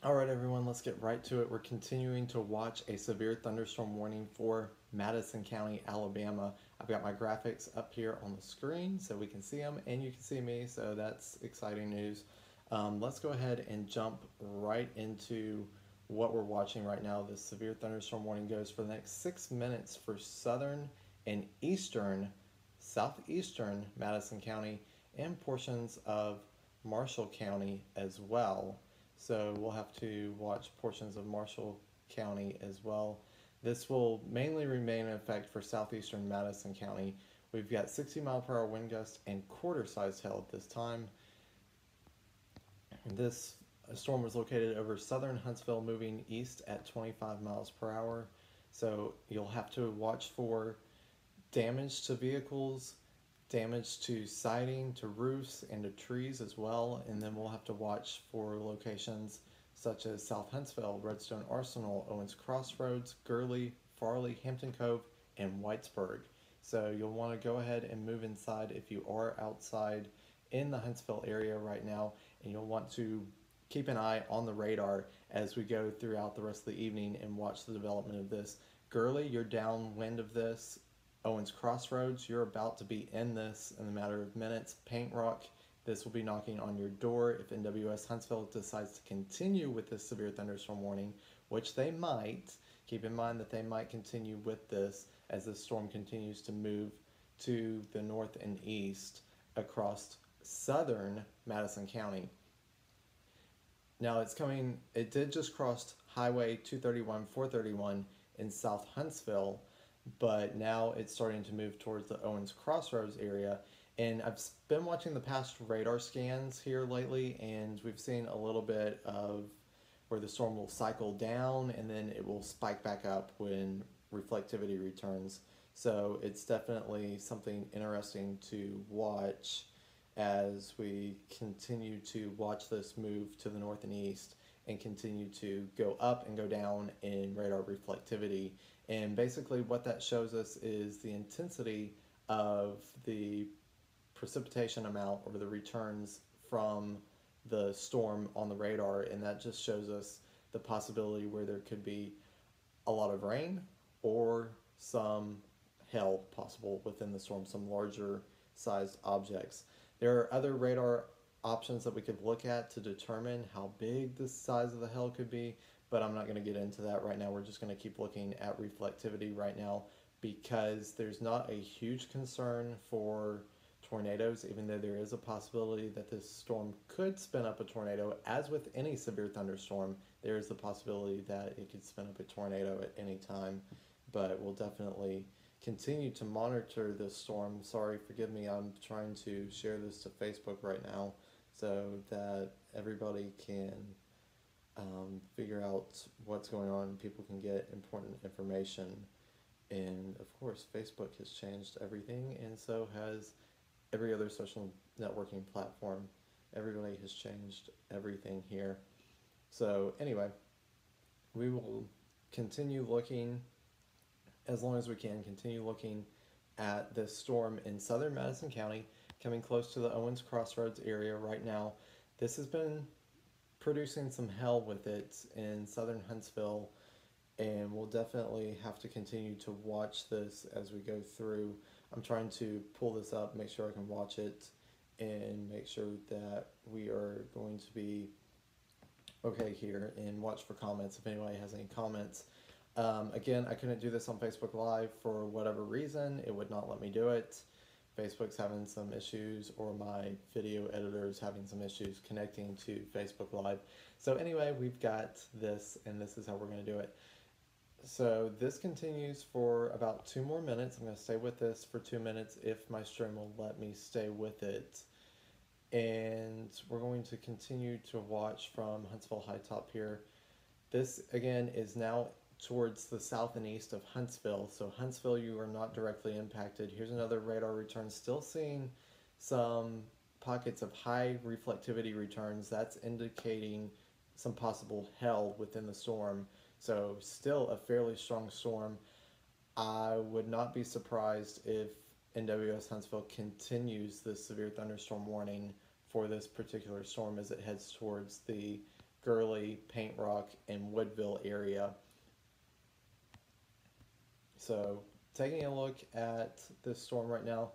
All right, everyone, let's get right to it. We're continuing to watch a severe thunderstorm warning for Madison County, Alabama. I've got my graphics up here on the screen so we can see them and you can see me, so that's exciting news. Let's go ahead and jump right into what we're watching right now. This severe thunderstorm warning goes for the next 6 minutes for southern and southeastern Madison County, and portions of Marshall County as well. So we'll have to watch portions of Marshall County as well. This will mainly remain in effect for southeastern Madison County. We've got 60-mile-per-hour wind gusts and quarter-sized hail at this time. This storm was located over southern Huntsville, moving east at 25 miles per hour. So you'll have to watch for damage to vehicles, damage to siding, to roofs, and to trees as well. And then we'll have to watch for locations such as South Huntsville, Redstone Arsenal, Owens Crossroads, Gurley, Farley, Hampton Cove, and Whitesburg. So you'll want to go ahead and move inside if you are outside in the Huntsville area right now, and you'll want to keep an eye on the radar as we go throughout the rest of the evening and watch the development of this. Gurley, you're downwind of this. Owens Crossroads, you're about to be in this in a matter of minutes. Paint Rock, this will be knocking on your door if NWS Huntsville decides to continue with this severe thunderstorm warning, which they might. Keep in mind that they might continue with this as this storm continues to move to the north and east across southern Madison County. Now it did just cross Highway 231, 431 in South Huntsville, but now it's starting to move towards the Owens Crossroads area. And I've been watching the past radar scans here lately, and we've seen a little bit of where the storm will cycle down and then it will spike back up when reflectivity returns. So it's definitely something interesting to watch as we continue to watch this move to the north and east and continue to go up and go down in radar reflectivity. And basically what that shows us is the intensity of the precipitation amount or the returns from the storm on the radar, and that just shows us the possibility where there could be a lot of rain or some hail possible within the storm, some larger sized objects. There are other radar options that we could look at to determine how big the size of the hail could be, but I'm not going to get into that right now. We're just going to keep looking at reflectivity right now because there's not a huge concern for tornadoes, even though there is a possibility that this storm could spin up a tornado. As with any severe thunderstorm, there is the possibility that it could spin up a tornado at any time, but we'll definitely continue to monitor this storm. Sorry, forgive me, I'm trying to share this to Facebook right now so that everybody can figure out what's going on. People can get important information. And of course, Facebook has changed everything, and so has every other social networking platform. Everybody has changed everything here. So anyway, we will continue looking, as long as we can, continue looking at this storm in southern Madison County, coming close to the Owens Crossroads area right now. This has been producing some hell with it in southern Huntsville, and we'll definitely have to continue to watch this as we go through. I'm trying to pull this up, make sure I can watch it, and make sure that we are going to be okay here, and watch for comments if anybody has any comments. Again, I couldn't do this on Facebook Live for whatever reason. It would not let me do it. Facebook's having some issues, or my video editor's having some issues connecting to Facebook Live. So anyway, we've got this, and this is how we're going to do it. So this continues for about 2 more minutes. I'm going to stay with this for 2 minutes if my stream will let me stay with it. And we're going to continue to watch from Huntsville High Top here. This again is now towards the south and east of Huntsville. So Huntsville, you are not directly impacted. Here's another radar return. Still seeing some pockets of high reflectivity returns. That's indicating some possible hail within the storm. So still a fairly strong storm. I would not be surprised if NWS Huntsville continues this severe thunderstorm warning for this particular storm as it heads towards the Gurley, Paint Rock, and Woodville area. So taking a look at this storm right now,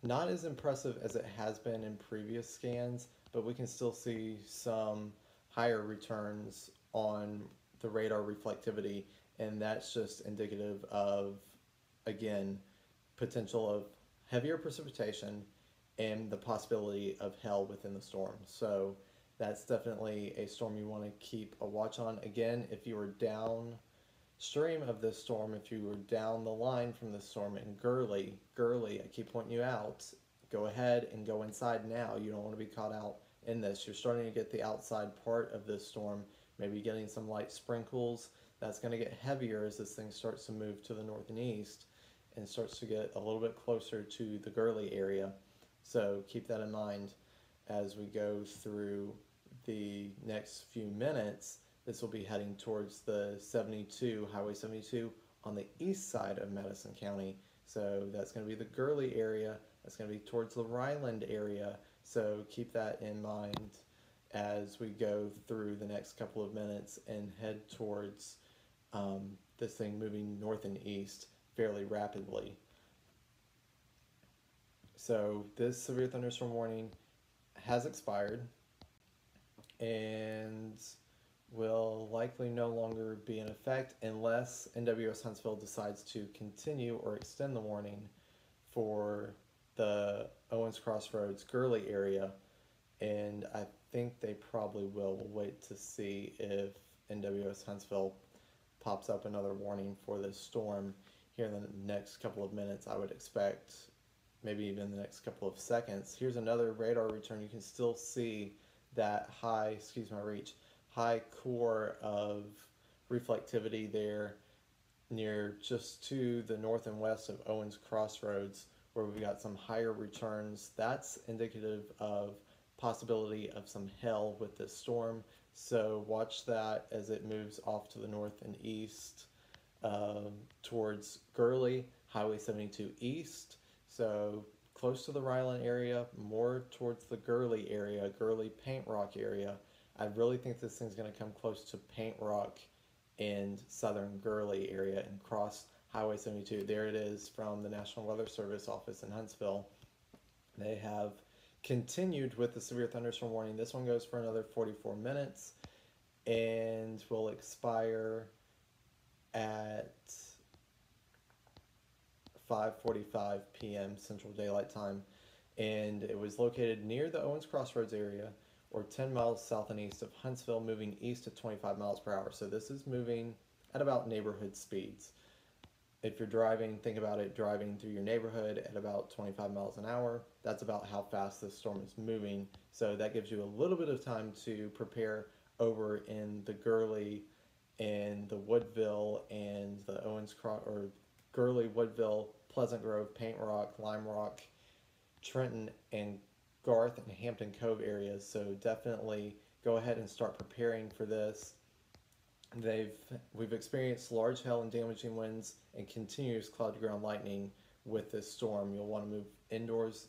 not as impressive as it has been in previous scans, but we can still see some higher returns on the radar reflectivity, and that's just indicative of, again, potential of heavier precipitation and the possibility of hail within the storm. So that's definitely a storm you want to keep a watch on. Again, if you are downstream of this storm, if you were down the line from this storm in Gurley, I keep pointing you out, go ahead and go inside now. You don't want to be caught out in this. You're starting to get the outside part of this storm, maybe getting some light sprinkles. That's going to get heavier as this thing starts to move to the north and east and starts to get a little bit closer to the Gurley area. So keep that in mind as we go through the next few minutes. This will be heading towards the 72, Highway 72 on the east side of Madison County. So that's going to be the Gurley area. That's going to be towards the Ryland area. So keep that in mind as we go through the next couple of minutes and head towards this thing moving north and east fairly rapidly. So this severe thunderstorm warning has expired and will likely no longer be in effect unless NWS Huntsville decides to continue or extend the warning for the Owens Crossroads Gurley area, and I think they probably will. We'll wait to see if NWS Huntsville pops up another warning for this storm here in the next couple of minutes. I would expect maybe even the next couple of seconds. Here's another radar return. You can still see that high core of reflectivity there near just to the north and west of Owens Crossroads, where we've got some higher returns. That's indicative of possibility of some hail with this storm. So watch that as it moves off to the north and east towards Gurley, Highway 72 east. So close to the Ryland area, more towards the Gurley area, Gurley Paint Rock area. I really think this thing's going to come close to Paint Rock and southern Gurley area and cross Highway 72. There it is from the National Weather Service office in Huntsville. They have continued with the severe thunderstorm warning. This one goes for another 44 minutes and will expire at 5:45 p.m. Central Daylight Time, and it was located near the Owens Crossroads area, or 10 miles south and east of Huntsville, moving east at 25 miles per hour. So this is moving at about neighborhood speeds. If you're driving, think about it driving through your neighborhood at about 25 miles an hour. That's about how fast this storm is moving. So that gives you a little bit of time to prepare over in the Gurley and the Woodville and the Gurley, Woodville, Pleasant Grove, Paint Rock, Lime Rock, Trenton, and Garth and Hampton Cove areas. So definitely go ahead and start preparing for this. We've experienced large hail and damaging winds and continuous cloud-to-ground lightning with this storm. You'll want to move indoors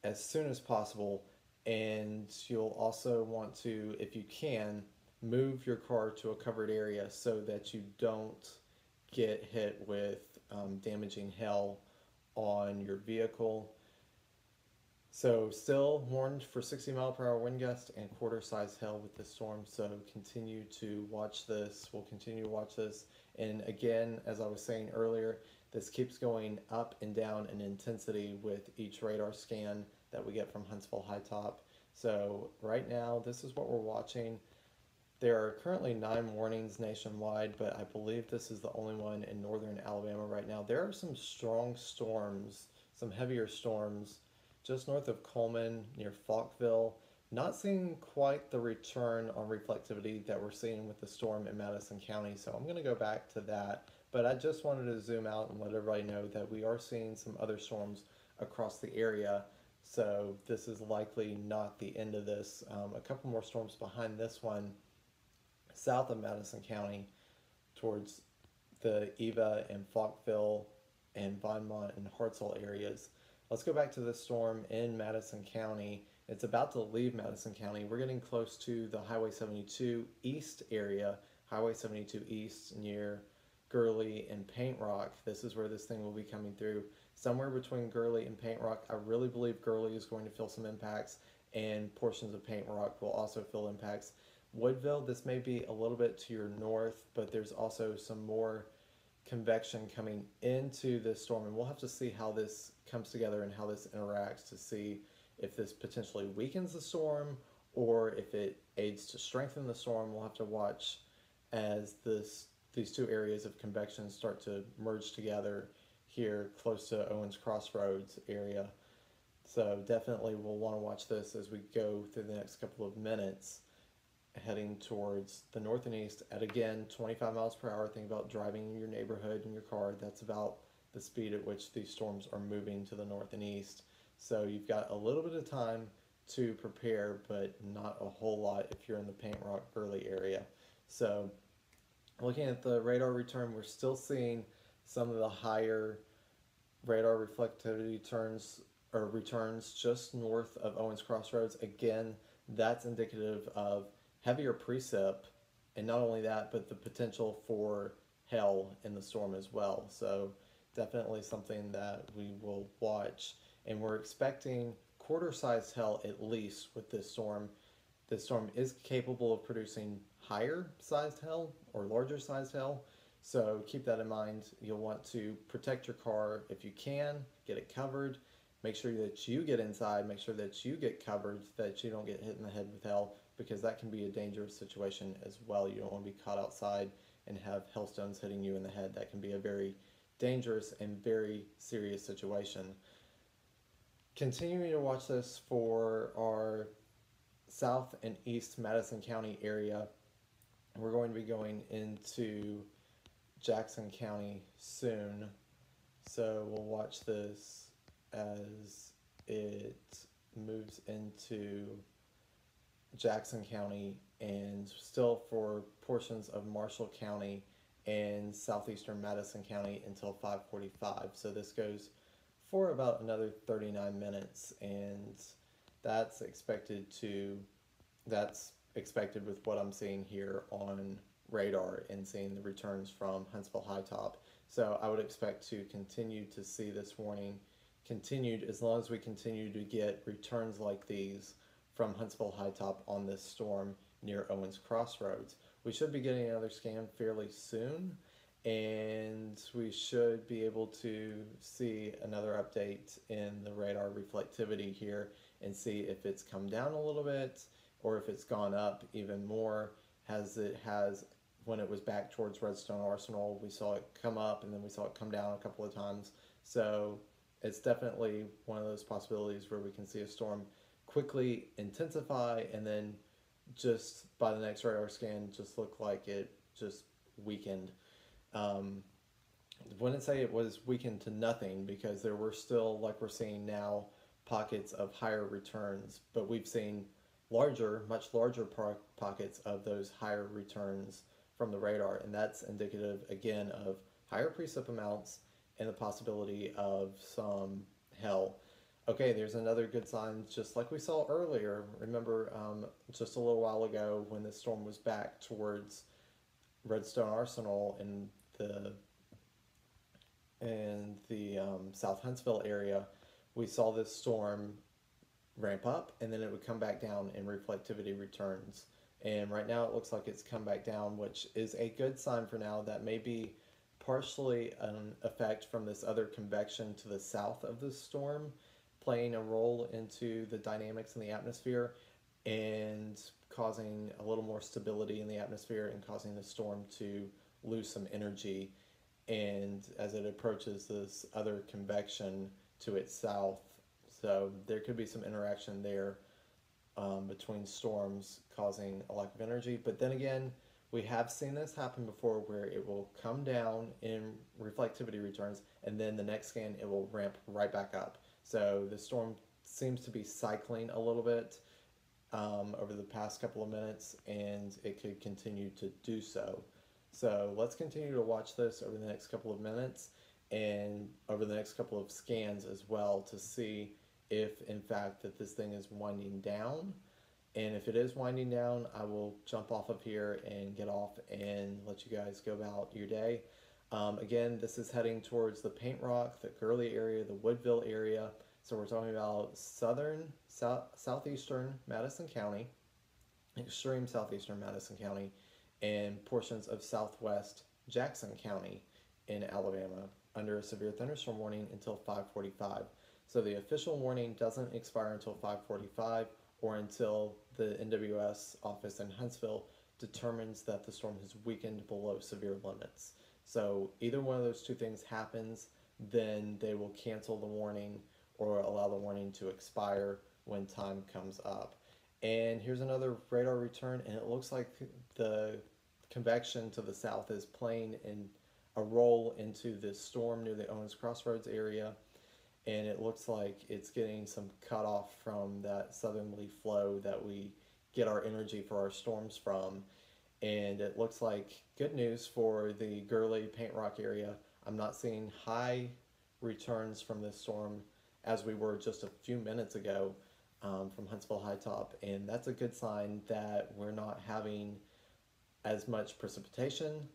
as soon as possible, and you'll also want to, if you can, move your car to a covered area so that you don't get hit with damaging hail on your vehicle. So still warned for 60-mile-per-hour wind gusts and quarter-size hail with this storm. So continue to watch this. We'll continue to watch this. And again, as I was saying earlier, this keeps going up and down in intensity with each radar scan that we get from Huntsville High Top. So right now, this is what we're watching. There are currently 9 warnings nationwide, but I believe this is the only one in northern Alabama right now. There are some strong storms, some heavier storms, just north of Coleman, near Falkville. Not seeing quite the return on reflectivity that we're seeing with the storm in Madison County, so I'm going to go back to that. But I just wanted to zoom out and let everybody know that we are seeing some other storms across the area, so this is likely not the end of this. A couple more storms behind this one, south of Madison County, towards the Eva and Falkville and Vinemont and Hartselle areas. Let's go back to this storm in Madison County It's about to leave Madison County. We're getting close to the Highway 72 East area, Highway 72 East near Gurley and Paint Rock. This is where this thing will be coming through. Somewhere between Gurley and Paint Rock. I really believe Gurley is going to feel some impacts, and portions of Paint Rock will also feel impacts. Woodville, this may be a little bit to your north, but there's also some more convection coming into this storm, and we'll have to see how this comes together and how this interacts to see if this potentially weakens the storm or if it aids to strengthen the storm. We'll have to watch as these two areas of convection start to merge together here close to Owens Crossroads area. So definitely we'll want to watch this as we go through the next couple of minutes, heading towards the north and east at, again, 25 miles per hour. Think about driving in your neighborhood in your car. That's about the speed at which these storms are moving to the north and east. So you've got a little bit of time to prepare, but not a whole lot if you're in the Paint Rock Gurley area. So looking at the radar return, we're still seeing some of the higher radar reflectivity returns just north of Owens Crossroads. Again, that's indicative of heavier precip, and not only that, but the potential for hail in the storm as well. So definitely something that we will watch, and we're expecting quarter-sized hail at least with this storm. This storm is capable of producing higher sized hail or larger sized hail, so keep that in mind. You'll want to protect your car if you can, get it covered. Make sure that you get inside, make sure that you get covered, that you don't get hit in the head with hail, because that can be a dangerous situation as well. You don't want to be caught outside and have hailstones hitting you in the head. That can be a very dangerous and very serious situation. Continuing to watch this for our south and east Madison County area. We're going to be going into Jackson County soon, so we'll watch this as it moves into Jackson County, and still for portions of Marshall County and southeastern Madison County until 5:45. So this goes for about another 39 minutes, and that's expected with what I'm seeing here on radar and seeing the returns from Huntsville High Top. So I would expect to continue to see this warning continued as long as we continue to get returns like these from Huntsville High Top on this storm near Owens Crossroads. We should be getting another scan fairly soon, and we should be able to see another update in the radar reflectivity here and see if it's come down a little bit or if it's gone up even more, as it has when it was back towards Redstone Arsenal. We saw it come up and then we saw it come down a couple of times. So it's definitely one of those possibilities where we can see a storm quickly intensify and then just by the next radar scan just look like it just weakened. Wouldn't say it was weakened to nothing, because there were still, like we're seeing now, pockets of higher returns, but we've seen much larger pockets of those higher returns from the radar, and that's indicative again of higher precip amounts and the possibility of some hail. Okay, there's another good sign, just like we saw earlier. Remember, just a little while ago when the storm was back towards Redstone Arsenal and the South Huntsville area, we saw this storm ramp up and then it would come back down and reflectivity returns. And right now it looks like it's come back down, which is a good sign for now. That may be partially an effect from this other convection to the south of the storm playing a role into the dynamics in the atmosphere and causing a little more stability in the atmosphere and causing the storm to lose some energy, and as it approaches this other convection to its south. So there could be some interaction there between storms causing a lack of energy. But then again, we have seen this happen before where it will come down in reflectivity returns and then the next scan it will ramp right back up. So the storm seems to be cycling a little bit over the past couple of minutes, and it could continue to do so. So let's continue to watch this over the next couple of minutes and over the next couple of scans as well to see if in fact that this thing is winding down. And if it is winding down, I will jump off of here and get off and let you guys go about your day. Again, this is heading towards the Paint Rock, the Gurley area, the Woodville area. So we're talking about southeastern Madison County, extreme southeastern Madison County, and portions of southwest Jackson County in Alabama under a severe thunderstorm warning until 5:45. So the official warning doesn't expire until 5:45 or until the NWS office in Huntsville determines that the storm has weakened below severe limits. So either one of those two things happens, then they will cancel the warning or allow the warning to expire when time comes up. And here's another radar return, and it looks like the convection to the south is playing in a role into this storm near the Owens Crossroads area, and it looks like it's getting some cutoff from that southerly flow that we get our energy for our storms from. And it looks like good news for the Gurley Paint Rock area. I'm not seeing high returns from this storm as we were just a few minutes ago from Huntsville High Top, and that's a good sign that we're not having as much precipitation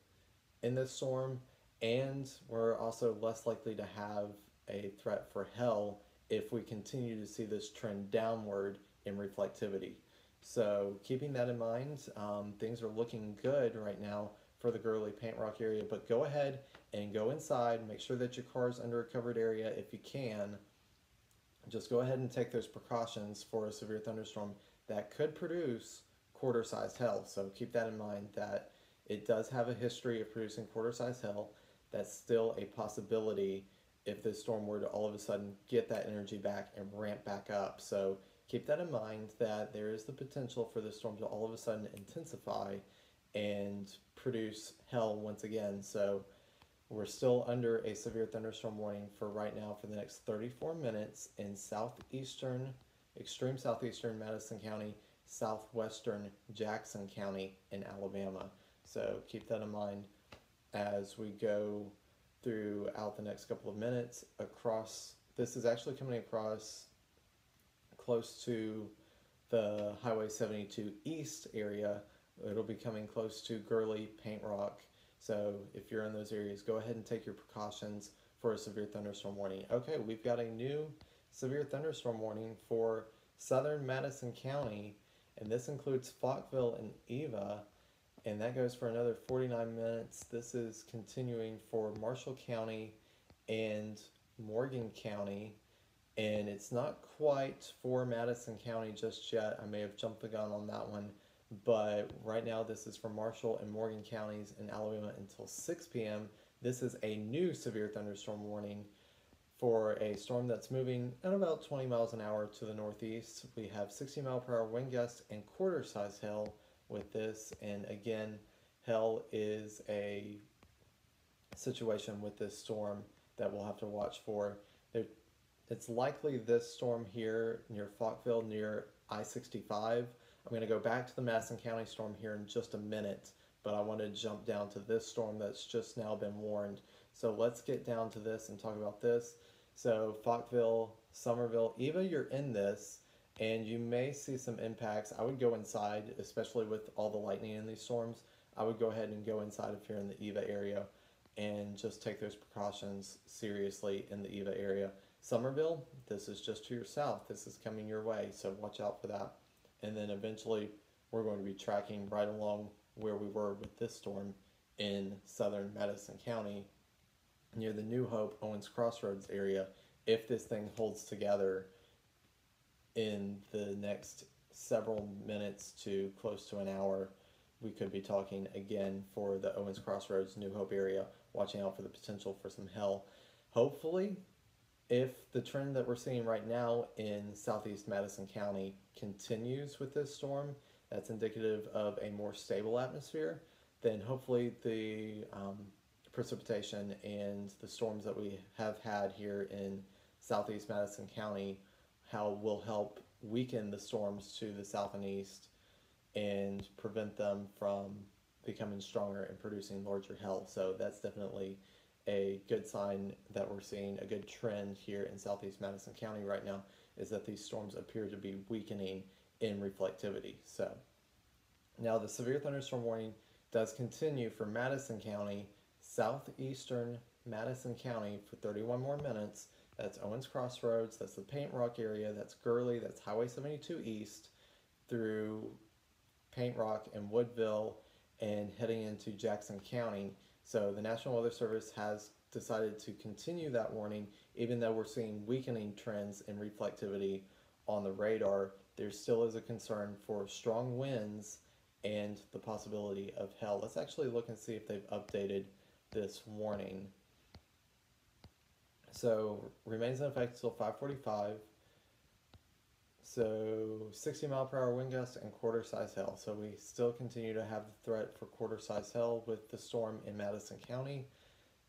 in this storm, and we're also less likely to have a threat for hail if we continue to see this trend downward in reflectivity. So keeping that in mind, things are looking good right now for the Gurley Paint Rock area, but go ahead and go inside, make sure that your car is under a covered area if you can. Just go ahead and take those precautions for a severe thunderstorm that could produce quarter-sized hail. So keep that in mind that it does have a history of producing quarter-sized hail. That's still a possibility if this storm were to all of a sudden get that energy back and ramp back up. So keep that in mind that there is the potential for the storm to all of a sudden intensify and produce hail once again. So we're still under a severe thunderstorm warning for right now for the next 34 minutes in extreme southeastern Madison County, southwestern Jackson County in Alabama. So keep that in mind as we go throughout the next couple of minutes across. This is actually coming across close to the Highway 72 East area. It'll be coming close to Gurley, Paint Rock. So if you're in those areas, go ahead and take your precautions for a severe thunderstorm warning. Okay, we've got a new severe thunderstorm warning for southern Madison County, and this includes Falkville and Eva, and that goes for another 49 minutes. This is continuing for Marshall County and Morgan County, and it's not quite for Madison County just yet. I may have jumped the gun on that one, but right now this is for Marshall and Morgan counties in Alabama until 6 p.m. This is a new severe thunderstorm warning for a storm that's moving at about 20 miles an hour to the northeast. We have 60-mile-per-hour wind gusts and quarter-size hail with this, and again, hail is a situation with this storm that we'll have to watch for. It's likely this storm here near Falkville, near I-65. I'm going to go back to the Madison County storm here in just a minute, but I want to jump down to this storm that's just now been warned. So let's get down to this and talk about this. So Falkville, Somerville, Eva, you're in this, and you may see some impacts. I would go inside, especially with all the lightning in these storms. I would go ahead and go inside if you're in the Eva area and just take those precautions seriously in the Eva area. Somerville, this is just to your south. This is coming your way, so watch out for that. And then eventually we're going to be tracking right along where we were with this storm in southern Madison County near the New Hope Owens Crossroads area. If this thing holds together in the next several minutes to close to an hour, we could be talking again for the Owens Crossroads, New Hope area, watching out for the potential for some hail. Hopefully, if the trend that we're seeing right now in southeast Madison County continues with this storm, that's indicative of a more stable atmosphere, then hopefully the precipitation and the storms that we have had here in southeast Madison County will help weaken the storms to the south and east and prevent them from becoming stronger and producing larger hail. So that's definitely a good sign that we're seeing a good trend here in southeast Madison County right now. is that these storms appear to be weakening in reflectivity. So now the severe thunderstorm warning does continue for Madison County, southeastern Madison County for 31 more minutes. That's Owens Crossroads, that's the Paint Rock area, that's Gurley, that's Highway 72 East through Paint Rock and Woodville and heading into Jackson County. So the National Weather Service has decided to continue that warning, even though we're seeing weakening trends in reflectivity on the radar. There still is a concern for strong winds and the possibility of hail. Let's actually look and see if they've updated this warning. So remains in effect until 5:45. So 60-mile-per-hour wind gusts and quarter-size hail. So we still continue to have the threat for quarter-size hail with the storm in Madison County.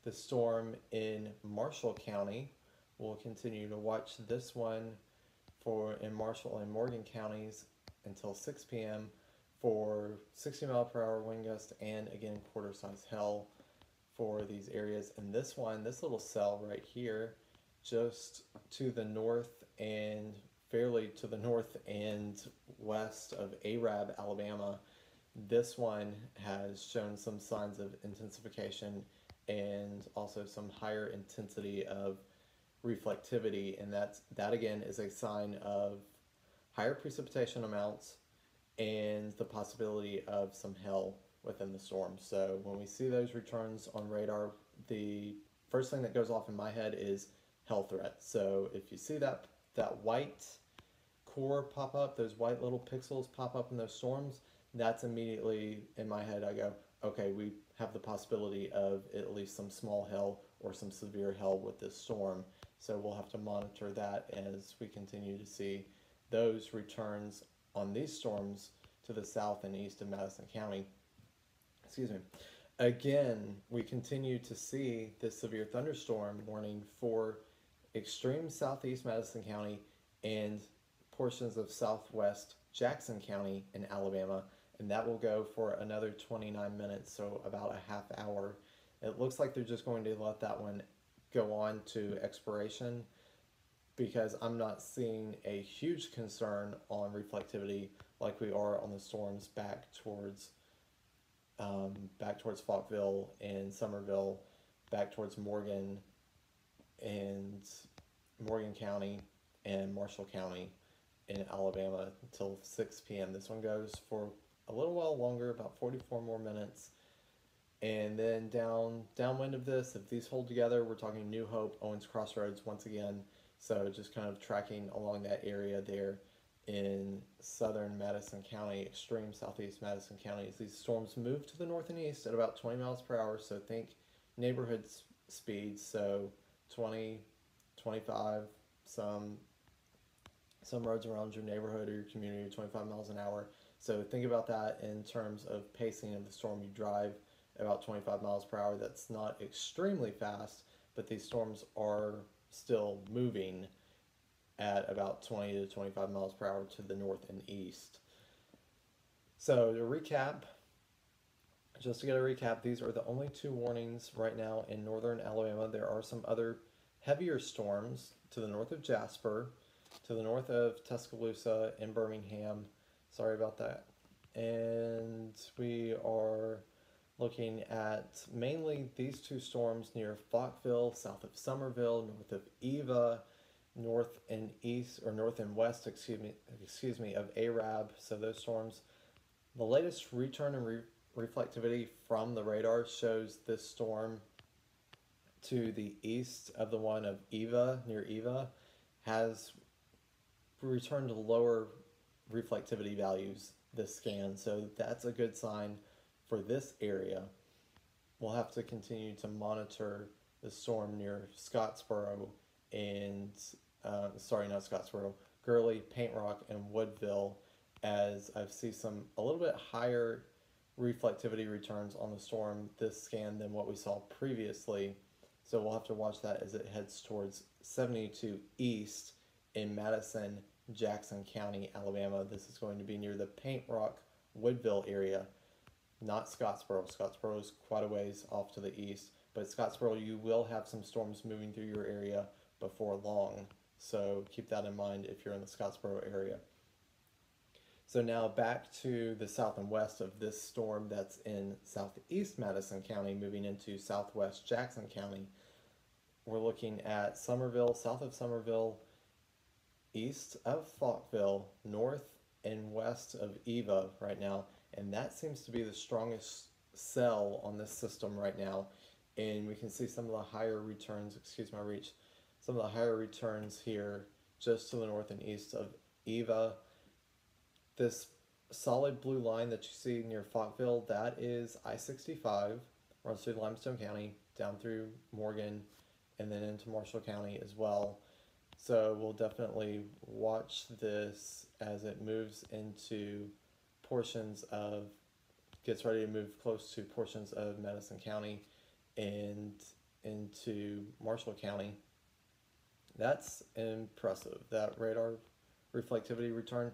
The storm in Marshall County, we'll continue to watch this one in Marshall and Morgan counties until 6 p.m. for 60-mile-per-hour wind gusts and again quarter-size hail for these areas. And this one, this little cell right here, just to the north and fairly to the north and west of Arab, Alabama, this one has shown some signs of intensification and also some higher intensity of reflectivity, and that again is a sign of higher precipitation amounts and the possibility of some hail within the storm. So when we see those returns on radar, the first thing that goes off in my head is hail threat. So if you see that white core pop up, those white little pixels pop up in those storms, that's immediately in my head. I go, okay, we have the possibility of at least some small hail or some severe hail with this storm. So we'll have to monitor that as we continue to see those returns on these storms to the south and east of Madison County. Excuse me. Again, we continue to see this severe thunderstorm warning for extreme southeast Madison County and portions of southwest Jackson County in Alabama, and that will go for another 29 minutes, so about a half hour. It looks like they're just going to let that one go on to expiration because I'm not seeing a huge concern on reflectivity like we are on the storms back towards Falkville and Somerville, back towards Morgan County and Marshall County in Alabama until 6 p.m. This one goes for a little while longer, about 44 more minutes. And then downwind of this, if these hold together, we're talking New Hope, Owens Crossroads once again. So just kind of tracking along that area there in southern Madison County, extreme southeast Madison County. As these storms move to the north and east at about 20 miles per hour. So think neighborhood speeds, so 20, 25, some roads around your neighborhood or your community are 25 miles an hour. So think about that in terms of pacing of the storm. You drive about 25 miles per hour. That's not extremely fast, but these storms are still moving at about 20 to 25 miles per hour to the north and east. So to recap, just to get a recap, these are the only two warnings right now in northern Alabama. There are some other heavier storms to the north of Jasper, to the north of Tuscaloosa and Birmingham. Sorry about that. And we are looking at mainly these two storms near Falkville, south of Somerville, north of Eva, north and west, of Arab. So those storms. The latest return in reflectivity from the radar shows this storm to the east of the one of Eva, near Eva, has returned to lower reflectivity values this scan. So that's a good sign for this area. We'll have to continue to monitor the storm near Scottsboro and, not Scottsboro, Gurley, Paint Rock, and Woodville, as I see a little bit higher reflectivity returns on the storm this scan than what we saw previously. So we'll have to watch that as it heads towards 72 east in Madison, Jackson County, Alabama. This is going to be near the Paint Rock, Woodville area, not Scottsboro. Scottsboro is quite a ways off to the east, but Scottsboro, you will have some storms moving through your area before long. So keep that in mind if you're in the Scottsboro area. So now back to the south and west of this storm that's in southeast Madison County, moving into southwest Jackson County. We're looking at Somerville, south of Somerville, east of Falkville, north and west of Eva right now, and that seems to be the strongest cell on this system right now. And we can see some of the higher returns, excuse my reach, some of the higher returns here just to the north and east of Eva. This solid blue line that you see near Falkville, that is I-65, runs through Limestone County, down through Morgan, and then into Marshall County as well. So we'll definitely watch this as it moves into portions of, gets ready to move close to portions of Madison County and into Marshall County. That's impressive, that radar reflectivity return.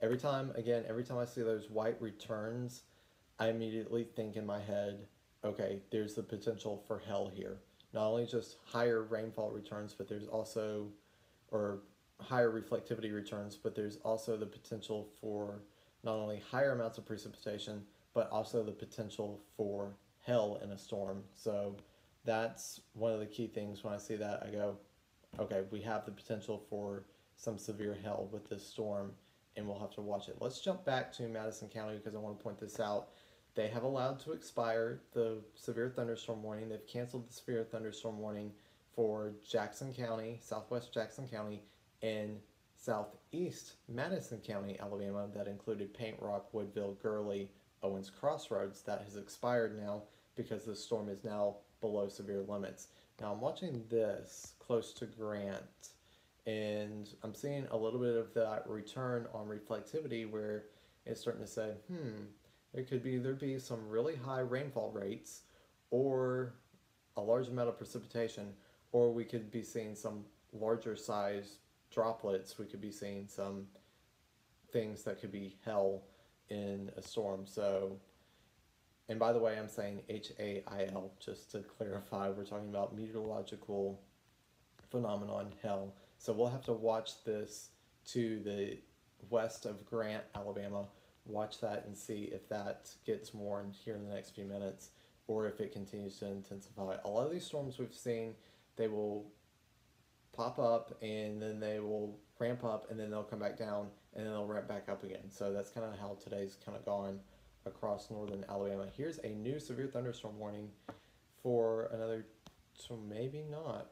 Every time I see those white returns, I immediately think in my head, okay, there's the potential for hell here. Not only just higher rainfall returns, but there's also, or higher reflectivity returns, but there's also the potential for not only higher amounts of precipitation, but also the potential for hell in a storm. So that's one of the key things when I see that. I go, okay, we have the potential for some severe hell with this storm, and we'll have to watch it. Let's jump back to Madison County because I want to point this out. They have allowed to expire the severe thunderstorm warning. They've canceled the severe thunderstorm warning for Jackson County, southwest Jackson County, and southeast Madison County, Alabama. That included Paint Rock, Woodville, Gurley, Owens Crossroads. That has expired now because the storm is now below severe limits. Now I'm watching this close to Grant, and I'm seeing a little bit of that return on reflectivity where it's starting to say, there could either be some really high rainfall rates or a large amount of precipitation, or we could be seeing some larger size droplets. We could be seeing some things that could be hell in a storm. So, and by the way, I'm saying HAIL, just to clarify, we're talking about meteorological phenomenon hell. So we'll have to watch this to the west of Grant, Alabama. Watch that and see if that gets more in here in the next few minutes, or if it continues to intensify. A lot of these storms we've seen, they will pop up and then they will ramp up and then they'll come back down and then they'll ramp back up again. So that's kind of how today's kind of gone across northern Alabama. Here's a new severe thunderstorm warning for another, so maybe not.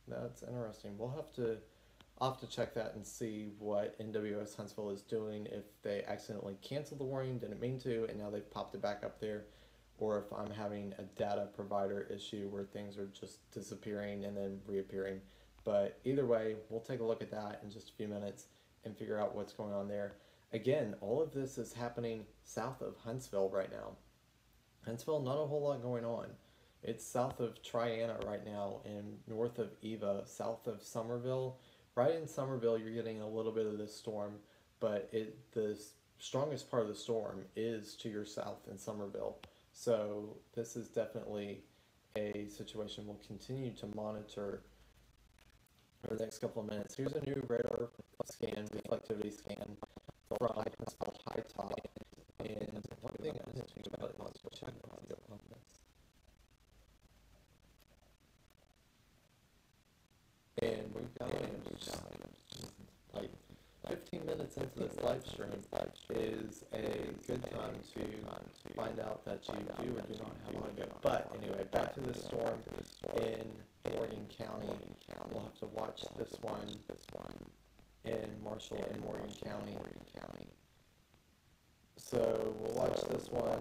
That's interesting. I'll have to check that and see what NWS Huntsville is doing, if they accidentally canceled the warning, didn't mean to, and now they've popped it back up there, or if I'm having a data provider issue where things are just disappearing and then reappearing. But either way, we'll take a look at that in just a few minutes and figure out what's going on there. Again, all of this is happening south of Huntsville right now. Huntsville, not a whole lot going on. It's south of Triana right now and north of Eva, south of Somerville. Right in Somerville, you're getting a little bit of this storm, but the strongest part of the storm is to your south in Somerville. So this is definitely a situation we'll continue to monitor for the next couple of minutes. Here's a new radar scan, reflectivity scan from Huntsville High Top. And one thing I didn't think about is check on this. And we've got just like 15 minutes into this live stream is a good time to find out that you do or do not have audio. But anyway, back to the storm in Morgan County. We'll have to watch this one in Marshall and Morgan County. So we'll watch this one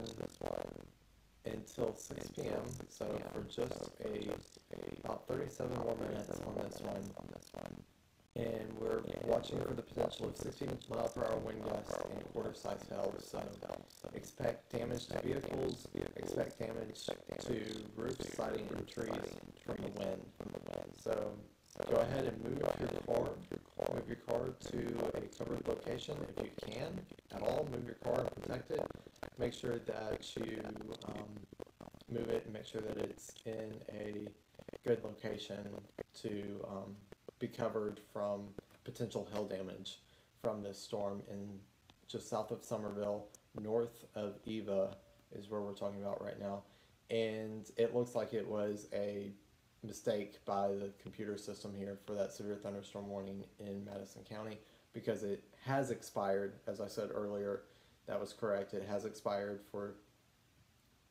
until 6 p.m. So for just about 37 more minutes on this one. And we're watching for the potential of 60 mile per hour wind gusts and quarter-size hail. So expect damage to vehicles, expect damage to roofs, siding, and trees from the wind. So go ahead and move your car to a covered location if you can at all. Move your car and protect it. Make sure that you move it and make sure that it's in a good location to be covered from potential hail damage from this storm in just south of Somerville, north of Eva is where we're talking about right now. And it looks like it was a mistake by the computer system here for that severe thunderstorm warning in Madison County, because it has expired, as I said earlier. That was correct. It has expired for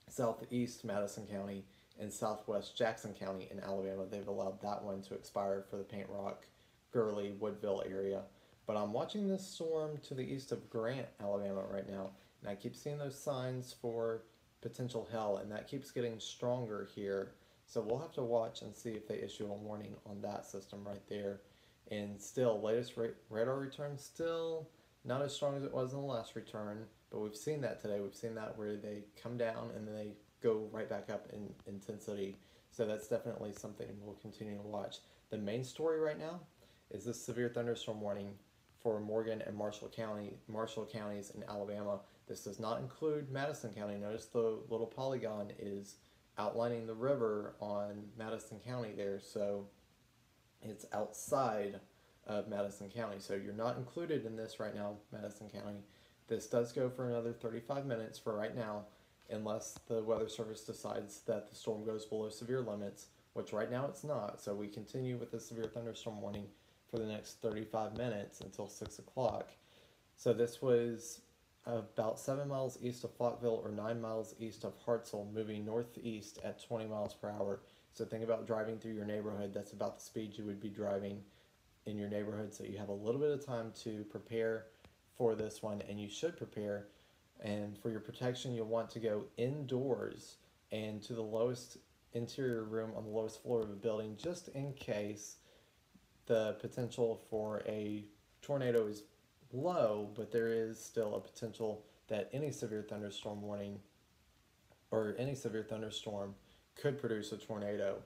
southeast Madison County and southwest Jackson County in Alabama. They've allowed that one to expire for the Paint Rock, Gurley, Woodville area. But I'm watching this storm to the east of Grant, Alabama right now, and I keep seeing those signs for potential hail, and that keeps getting stronger here. So we'll have to watch and see if they issue a warning on that system right there. And still, latest radar return still not as strong as it was in the last return, but we've seen that today. We've seen that where they come down and then they go right back up in intensity. So that's definitely something we'll continue to watch. The main story right now is this severe thunderstorm warning for Morgan and Marshall counties in Alabama. This does not include Madison County. Notice the little polygon is outlining the river on Madison County there, so it's outside of Madison County. So you're not included in this right now, Madison County. This does go for another 35 minutes for right now, unless the Weather Service decides that the storm goes below severe limits, which right now it's not. So we continue with the severe thunderstorm warning for the next 35 minutes until 6 o'clock. So this was about 7 miles east of Falkville or 9 miles east of Hartselle, moving northeast at 20 miles per hour. So think about driving through your neighborhood. That's about the speed you would be driving in your neighborhood. So you have a little bit of time to prepare for this one, and you should prepare. And for your protection, you'll want to go indoors and to the lowest interior room on the lowest floor of a building, just in case the potential for a tornado is low, but there is still a potential that any severe thunderstorm warning or any severe thunderstorm could produce a tornado.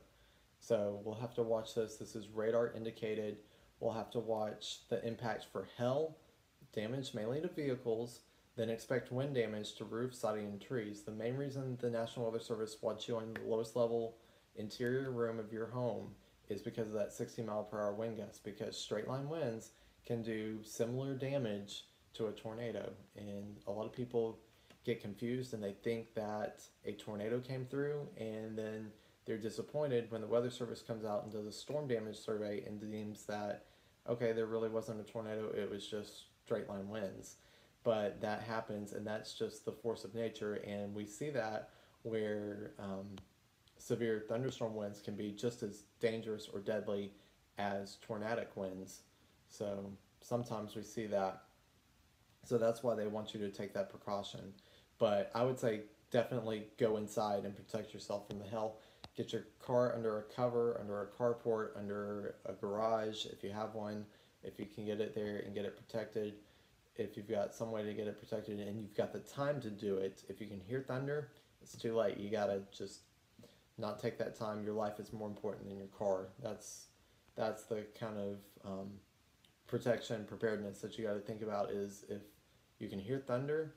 So we'll have to watch this. This is radar indicated. We'll have to watch the impact for hail, damage mainly to vehicles, then expect wind damage to roof, siding, and trees. The main reason the National Weather Service wants you on the lowest level interior room of your home is because of that 60-mile-per-hour wind gust, because straight line winds can do similar damage to a tornado. And a lot of people get confused and they think that a tornado came through, and then they're disappointed when the Weather Service comes out and does a storm damage survey and deems that, okay, there really wasn't a tornado, it was just straight line winds. But that happens, and that's just the force of nature. And we see that where severe thunderstorm winds can be just as dangerous or deadly as tornadic winds. So sometimes we see that. So that's why they want you to take that precaution. But I would say definitely go inside and protect yourself from the hail. Get your car under a cover, under a carport, under a garage if you have one, if you can get it there and get it protected. If you've got some way to get it protected and you've got the time to do it. If you can hear thunder, it's too late. You gotta just not take that time. Your life is more important than your car. That's the kind of protection, preparedness that you got to think about. Is if you can hear thunder,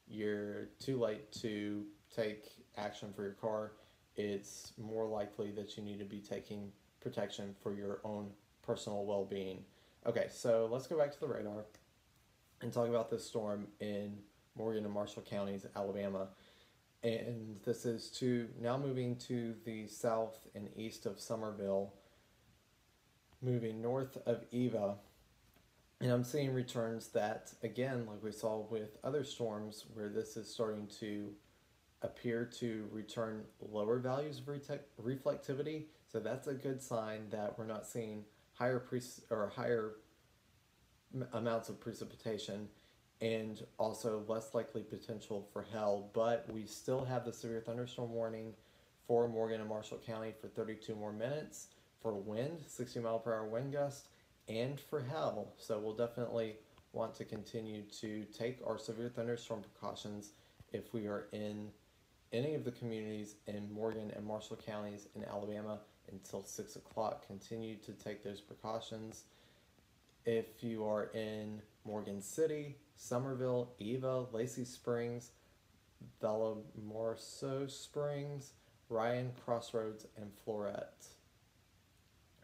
you're too late to take action for your car. It's more likely that you need to be taking protection for your own personal well-being. Okay, so let's go back to the radar and talk about this storm in Morgan and Marshall counties, Alabama. And this is now moving to the south and east of Somerville, moving north of Eva. And I'm seeing returns that, again, like we saw with other storms, where this is starting to appear to return lower values of reflectivity. So that's a good sign that we're not seeing higher amounts of precipitation, and also less likely potential for hail. But we still have the severe thunderstorm warning for Morgan and Marshall County for 32 more minutes, for wind, 60-mile-per-hour wind gust, and for hail. So we'll definitely want to continue to take our severe thunderstorm precautions if we are in any of the communities in Morgan and Marshall counties in Alabama until 6 o'clock. Continue to take those precautions. If you are in Morgan City, Somerville, Eva, Lacey Springs, Vallemarso Springs, Ryan, Crossroads, and Florette.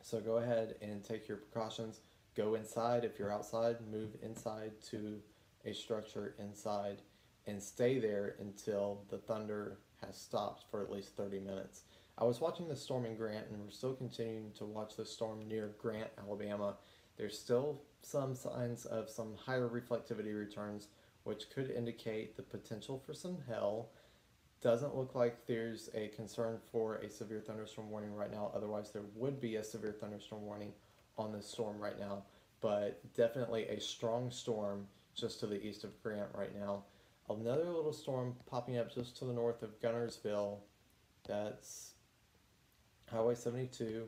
So go ahead and take your precautions. Go inside. If you're outside, move inside to a structure inside and stay there until the thunder has stopped for at least 30 minutes. I was watching the storm in Grant, and we're still continuing to watch the storm near Grant, Alabama. There's still some signs of some higher reflectivity returns, which could indicate the potential for some hail. Doesn't look like there's a concern for a severe thunderstorm warning right now. Otherwise, there would be a severe thunderstorm warning on this storm right now. But definitely a strong storm just to the east of Grant right now. Another little storm popping up just to the north of Gunnersville. That's Highway 72,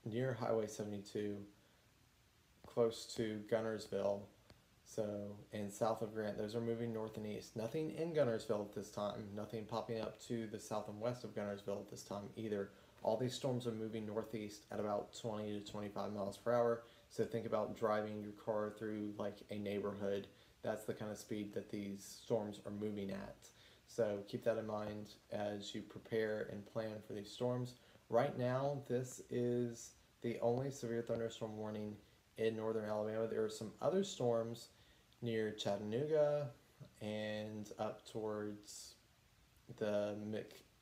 near Highway 72, close to Gunnersville. So, and south of Grant, those are moving north and east. Nothing in Gunnersville at this time. Nothing popping up to the south and west of Gunnersville at this time either. All these storms are moving northeast at about 20 to 25 miles per hour. So think about driving your car through like a neighborhood. That's the kind of speed that these storms are moving at. So keep that in mind as you prepare and plan for these storms. Right now, this is the only severe thunderstorm warning in northern Alabama. There are some other storms near Chattanooga and up towards the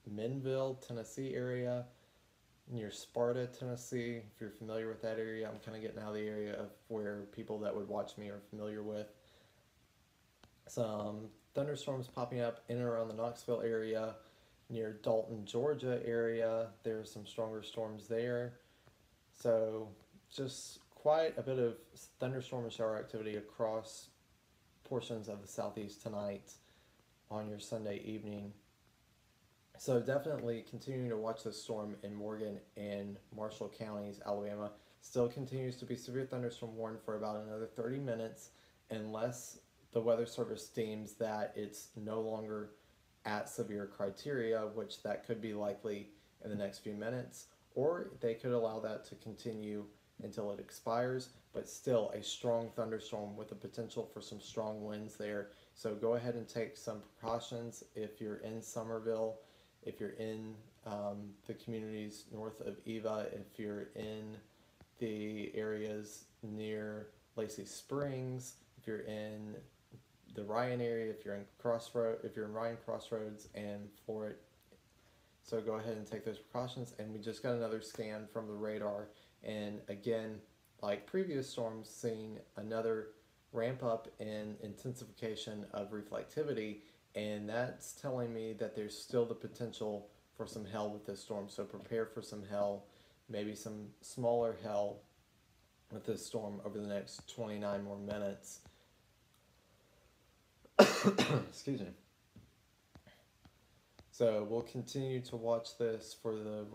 McMinnville, Tennessee area, near Sparta, Tennessee. If you're familiar with that area, I'm kind of getting out of the area of where people that would watch me are familiar with. Some thunderstorms popping up in and around the Knoxville area, near Dalton, Georgia area. There are some stronger storms there. So just quite a bit of thunderstorm and shower activity across portions of the southeast tonight on your Sunday evening. So definitely continuing to watch this storm in Morgan and Marshall counties, Alabama. Still continues to be severe thunderstorm warned for about another 30 minutes unless the Weather Service deems that it's no longer at severe criteria, which that could be likely in the next few minutes, or they could allow that to continue until it expires, but still a strong thunderstorm with the potential for some strong winds there. So go ahead and take some precautions if you're in Somerville, if you're in the communities north of Eva, if you're in the areas near Lacey Springs, if you're in the Ryan area, if you're in Ryan Crossroads and Floret. So go ahead and take those precautions. And we just got another scan from the radar, and again, like previous storms, seeing another ramp up in intensification of reflectivity, and that's telling me that there's still the potential for some hail with this storm. So prepare for some hail, maybe some smaller hail with this storm over the next 29 more minutes. Excuse me. So we'll continue to watch this for the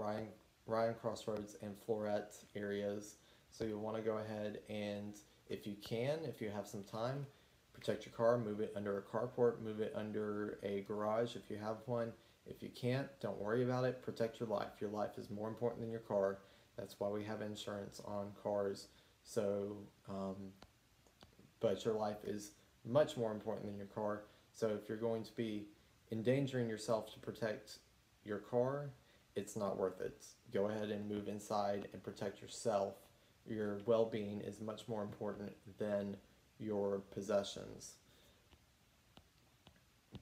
Ryan Crossroads and Floret areas. So you'll want to go ahead and, if you can, if you have some time, protect your car, move it under a carport, move it under a garage if you have one. If you can't, don't worry about it. Protect your life. Your life is more important than your car. That's why we have insurance on cars. So, but your life is much more important than your car. So if you're going to be endangering yourself to protect your car, it's not worth it. Go ahead and move inside and protect yourself. Your well-being is much more important than your possessions.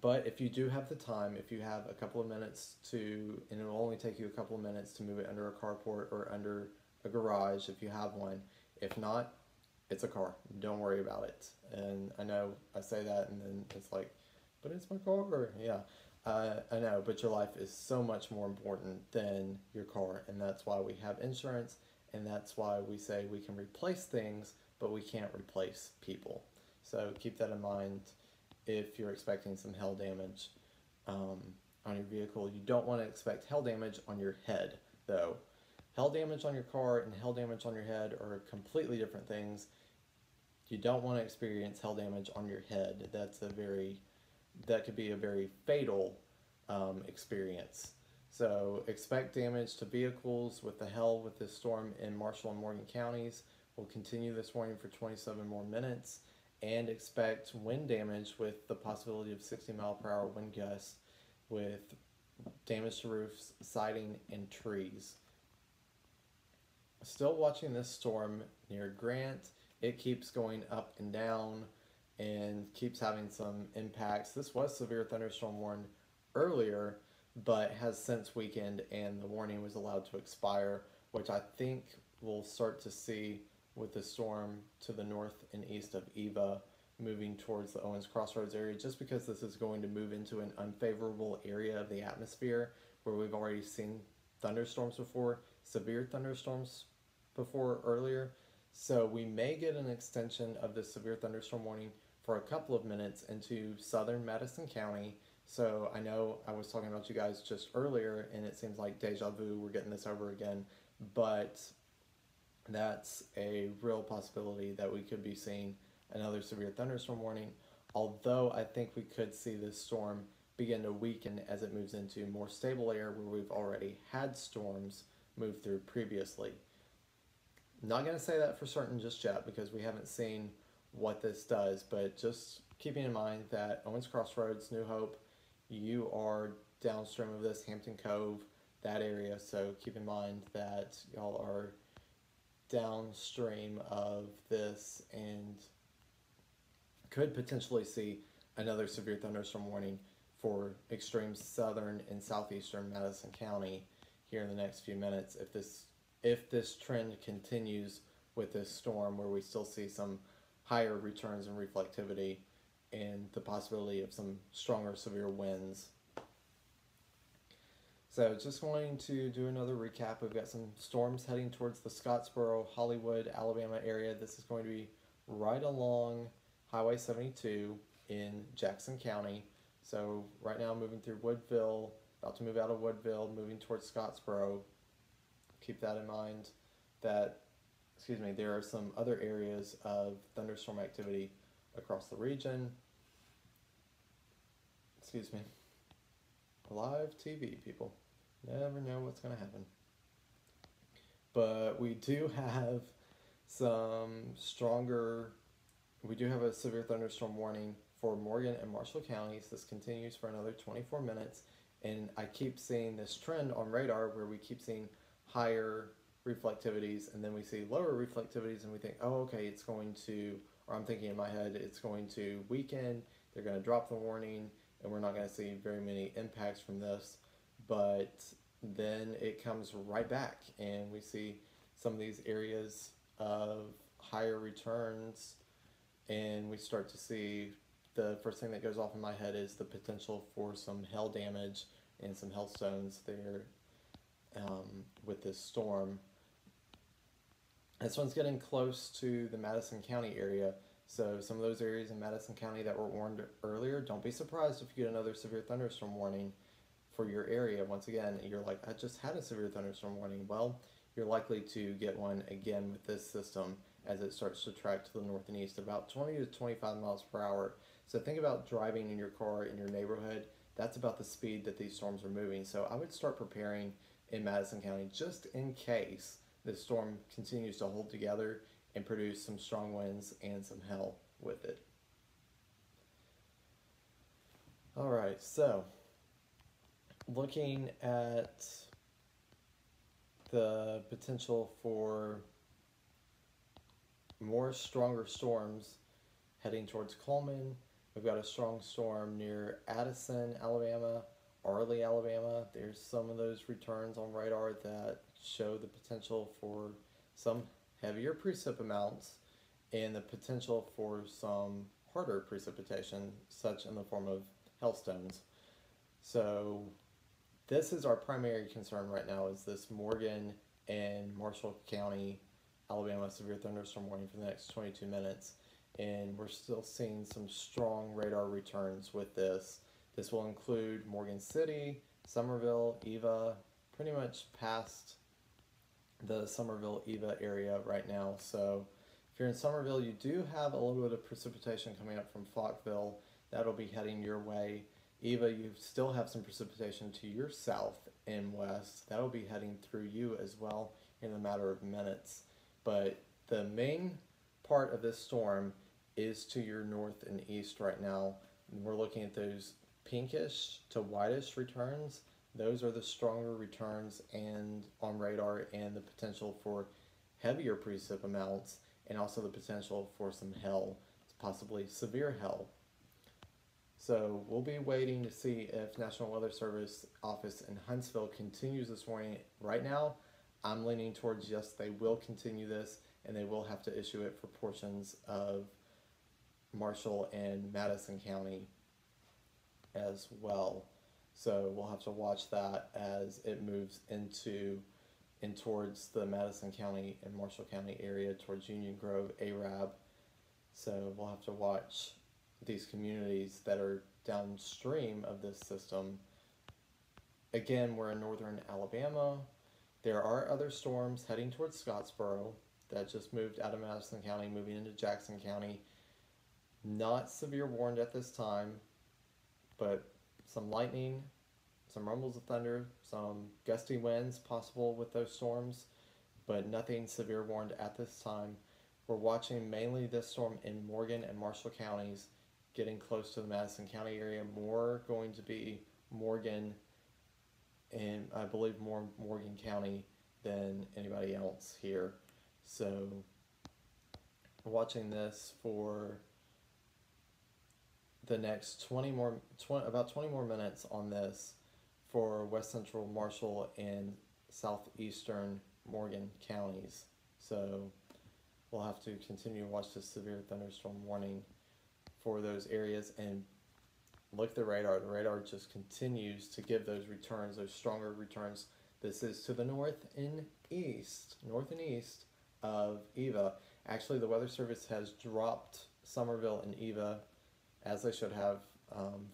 But if you do have the time, if you have a couple of minutes to, and it will only take you a couple of minutes to move it under a carport or under a garage if you have one. If not, it's a car. Don't worry about it. And I know I say that and then it's like, but it's my car. Yeah, I know, but your life is so much more important than your car, and that's why we have insurance, and that's why we say we can replace things, but we can't replace people. So keep that in mind if you're expecting some hail damage on your vehicle. You don't want to expect hail damage on your head, though. Hail damage on your car and hail damage on your head are completely different things. You don't want to experience hail damage on your head. That could be a very fatal experience. So expect damage to vehicles with the hail with this storm in Marshall and Morgan counties. We'll continue this warning for 27 more minutes, and expect wind damage with the possibility of 60-mile-per-hour wind gusts with damage to roofs, siding, and trees. Still watching this storm near Grant. It keeps going up and down and keeps having some impacts. This was severe thunderstorm warned earlier, but has since weakened and the warning was allowed to expire, which I think we'll start to see with the storm to the north and east of Eva moving towards the Owens Crossroads area, just because this is going to move into an unfavorable area of the atmosphere where we've already seen thunderstorms before, severe thunderstorms before earlier. So we may get an extension of the severe thunderstorm warning for a couple of minutes into southern Madison County. So I know I was talking about you guys just earlier, and it seems like deja vu, we're getting this over again, but that's a real possibility that we could be seeing another severe thunderstorm warning. Although I think we could see this storm begin to weaken as it moves into more stable air where we've already had storms move through previously. Not going to say that for certain just yet because we haven't seen what this does, but just keeping in mind that Owens Crossroads, New Hope, you are downstream of this, Hampton Cove, that area, so keep in mind that y'all are downstream of this and could potentially see another severe thunderstorm warning for extreme southern and southeastern Madison County here in the next few minutes if this trend continues with this storm where we still see some higher returns in reflectivity and the possibility of some stronger severe winds. So just going to do another recap. We've got some storms heading towards the Scottsboro, Hollywood, Alabama area. This is going to be right along Highway 72 in Jackson County. So right now moving through Woodville, about to move out of Woodville, moving towards Scottsboro. Keep that in mind that, there are some other areas of thunderstorm activity across the region. Live TV, people. Never know what's going to happen. But we do have we do have a severe thunderstorm warning for Morgan and Marshall counties. This continues for another 24 minutes. And I keep seeing this trend on radar where we keep seeing higher reflectivities and then we see lower reflectivities and we think, oh, okay, it's going to, or I'm thinking in my head, it's going to weaken, they're going to drop the warning, and we're not going to see very many impacts from this. But then it comes right back and we see some of these areas of higher returns, and we start to see the first thing that goes off in my head is the potential for some hail damage and some hailstones there with this storm. This one's getting close to the Madison County area, so some of those areas in Madison County that were warned earlier, don't be surprised if you get another severe thunderstorm warning for your area. Once again, you're like, I just had a severe thunderstorm warning. Well, you're likely to get one again with this system as it starts to track to the north and east, about 20 to 25 miles per hour. So think about driving in your car in your neighborhood. That's about the speed that these storms are moving. So I would start preparing in Madison County just in case this storm continues to hold together and produce some strong winds and some hail with it. All right, so looking at the potential for more stronger storms heading towards Coleman. We've got a strong storm near Addison, Alabama, Arley, Alabama. There's some of those returns on radar that show the potential for some heavier precip amounts and the potential for some harder precipitation, such in the form of hailstones. So this is our primary concern right now, is this Morgan and Marshall County, Alabama severe thunderstorm warning for the next 22 minutes. And we're still seeing some strong radar returns with this. This will include Morgan City, Somerville, Eva, pretty much past the Somerville, Eva area right now. So if you're in Somerville, you do have a little bit of precipitation coming up from Falkville. That'll be heading your way. Eva, you still have some precipitation to your south and west. That'll be heading through you as well in a matter of minutes. But the main part of this storm is to your north and east right now. We're looking at those pinkish to whitish returns. Those are the stronger returns and on radar and the potential for heavier precip amounts, and also the potential for some hail, possibly severe hail. So we'll be waiting to see if National Weather Service office in Huntsville continues this warning. Right now, I'm leaning towards yes, they will continue this, and they will have to issue it for portions of Marshall and Madison County as well. So we'll have to watch that as it moves into and towards the Madison County and Marshall County area, towards Union Grove, Arab. So we'll have to watch these communities that are downstream of this system. Again, we're in northern Alabama. There are other storms heading towards Scottsboro that just moved out of Madison County, moving into Jackson County. Not severe warned at this time, but some lightning, some rumbles of thunder, some gusty winds possible with those storms, but nothing severe warned at this time. We're watching mainly this storm in Morgan and Marshall counties, getting close to the Madison County area. More going to be Morgan, and I believe more Morgan County than anybody else here. So watching this for the next about 20 more minutes on this for West Central Marshall and Southeastern Morgan counties. So we'll have to continue to watch the severe thunderstorm warning for those areas, and look at the radar. The radar just continues to give those returns, those stronger returns. This is to the north and east of Eva. Actually, the Weather Service has dropped Somerville and Eva, as they should have,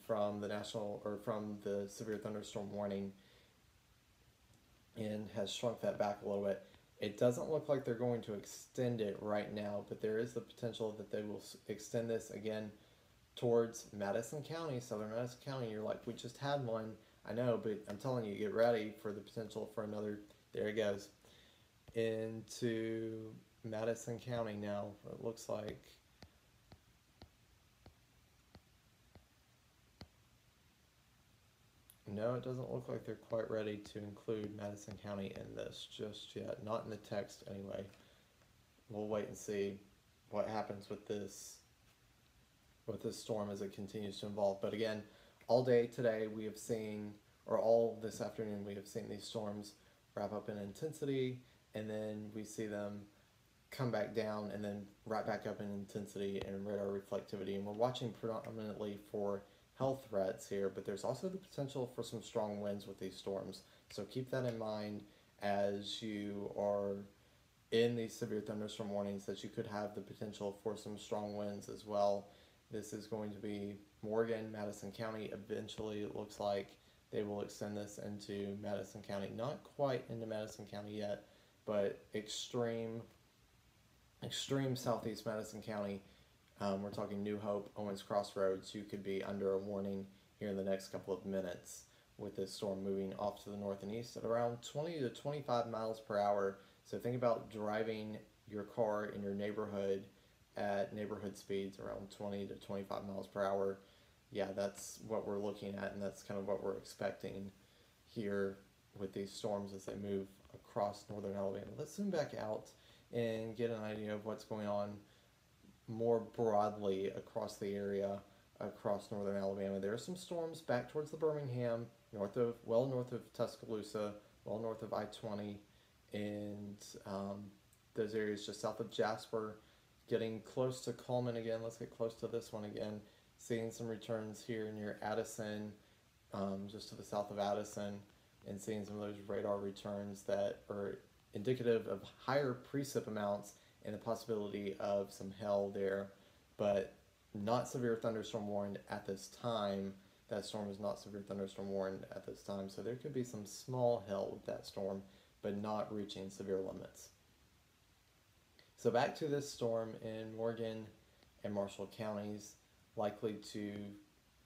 from the severe thunderstorm warning, and has shrunk that back a little bit. It doesn't look like they're going to extend it right now, but there is the potential that they will extend this again towards Madison County, southern Madison County. You're like, we just had one. I know, but I'm telling you, get ready for the potential for another. There it goes. Into Madison County now, it looks like. No, it doesn't look like they're quite ready to include Madison County in this just yet. Not in the text anyway. We'll wait and see what happens with this storm as it continues to evolve. But again, all day today we have seen, or all this afternoon we have seen these storms wrap up in intensity, and then we see them come back down and then right back up in intensity and radar reflectivity. And we're watching predominantly for health threats here, but there's also the potential for some strong winds with these storms. So keep that in mind as you are in these severe thunderstorm warnings, that you could have the potential for some strong winds as well. This is going to be Morgan, Madison County. Eventually, it looks like they will extend this into Madison County. Not quite into Madison County yet, but extreme southeast Madison County. We're talking New Hope, Owens Crossroads. You could be under a warning here in the next couple of minutes with this storm moving off to the north and east at around 20 to 25 miles per hour. So think about driving your car in your neighborhood at neighborhood speeds around 20 to 25 miles per hour. Yeah, that's what we're looking at, and that's kind of what we're expecting here with these storms as they move across northern Alabama. Let's zoom back out and get an idea of what's going on more broadly across the area, across northern Alabama. There are some storms back towards the Birmingham, north of Tuscaloosa, well north of I-20, and those areas just south of Jasper, getting close to Coleman again. Let's get close to this one again. Seeing some returns here near Addison, just to the south of Addison, and seeing some of those radar returns that are indicative of higher precip amounts and the possibility of some hail there, but not severe thunderstorm warned at this time. That storm is not severe thunderstorm warned at this time, so there could be some small hail with that storm, but not reaching severe limits. So back to this storm in Morgan and Marshall counties, likely to,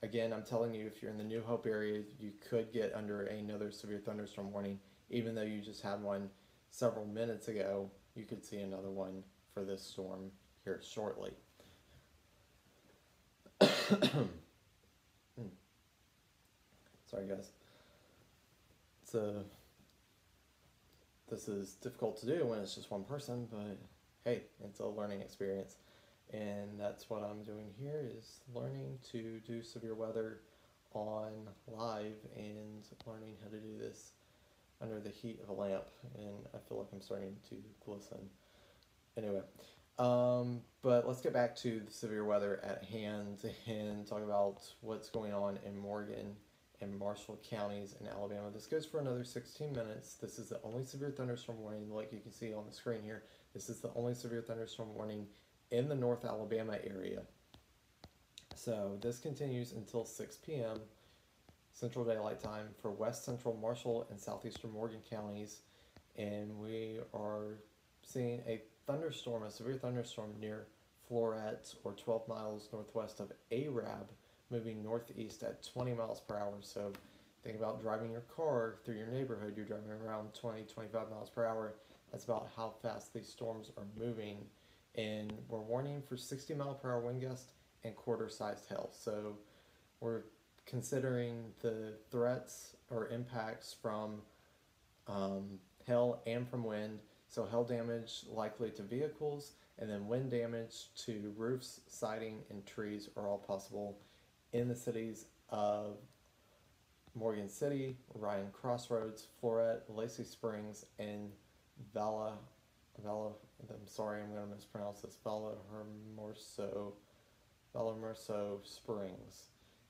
again, I'm telling you, if you're in the New Hope area, you could get under another severe thunderstorm warning. Even though you just had one several minutes ago, you could see another one for this storm here shortly. Sorry guys. this is difficult to do when it's just one person, but hey, it's a learning experience. And that's what I'm doing here, is learning to do severe weather on live and learning how to do this under the heat of a lamp. And I feel like I'm starting to glisten. Anyway, but let's get back to the severe weather at hand and talk about what's going on in Morgan and Marshall counties in Alabama. This goes for another 16 minutes. This is the only severe thunderstorm warning, like you can see on the screen here. This is the only severe thunderstorm warning in the North Alabama area. So this continues until 6 p.m. Central Daylight Time for West Central Marshall and Southeastern Morgan counties. And we are seeing a thunderstorm, a severe thunderstorm near Floret, or 12 miles northwest of Arab, moving northeast at 20 miles per hour. So think about driving your car through your neighborhood. You're driving around 20, 25 miles per hour. That's about how fast these storms are moving. And we're warning for 60 mile per hour wind gust and quarter-sized hail. So we're considering the threats or impacts from hail and from wind. So hail damage likely to vehicles, and then wind damage to roofs, siding, and trees are all possible in the cities of Morgan City, Ryan Crossroads, Floret, Lacey Springs, and I'm sorry, I'm going to mispronounce this, Vallehermoso Springs.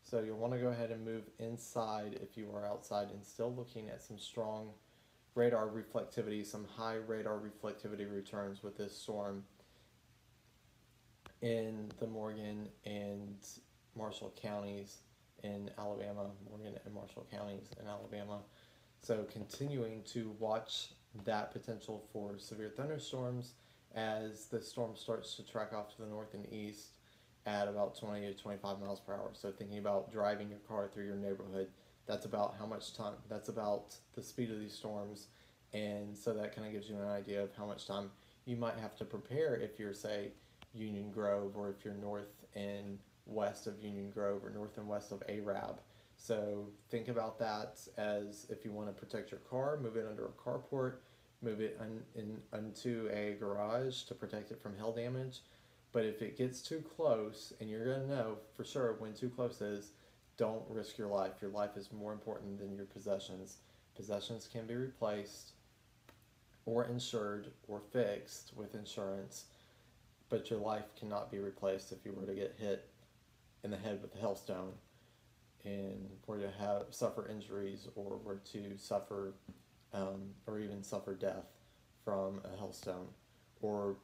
So you'll want to go ahead and move inside if you are outside and still looking at some strong radar reflectivity, some high radar reflectivity returns with this storm in the Morgan and Marshall counties in Alabama, Morgan and Marshall counties in Alabama. So continuing to watch that potential for severe thunderstorms as the storm starts to track off to the north and east at about 20 to 25 miles per hour. So thinking about driving your car through your neighborhood, that's about how much time, that's about the speed of these storms. And so that kind of gives you an idea of how much time you might have to prepare if you're, say, Union Grove, or if you're north and west of Union Grove, or north and west of Arab. So think about that as if you want to protect your car, move it under a carport, move it into a garage to protect it from hail damage. But if it gets too close, and you're going to know for sure when too close is, don't risk your life. Your life is more important than your possessions. Possessions can be replaced or insured or fixed with insurance, but your life cannot be replaced if you were to get hit in the head with a hailstone and were to suffer injuries, or were to suffer or even suffer death from a hailstone, or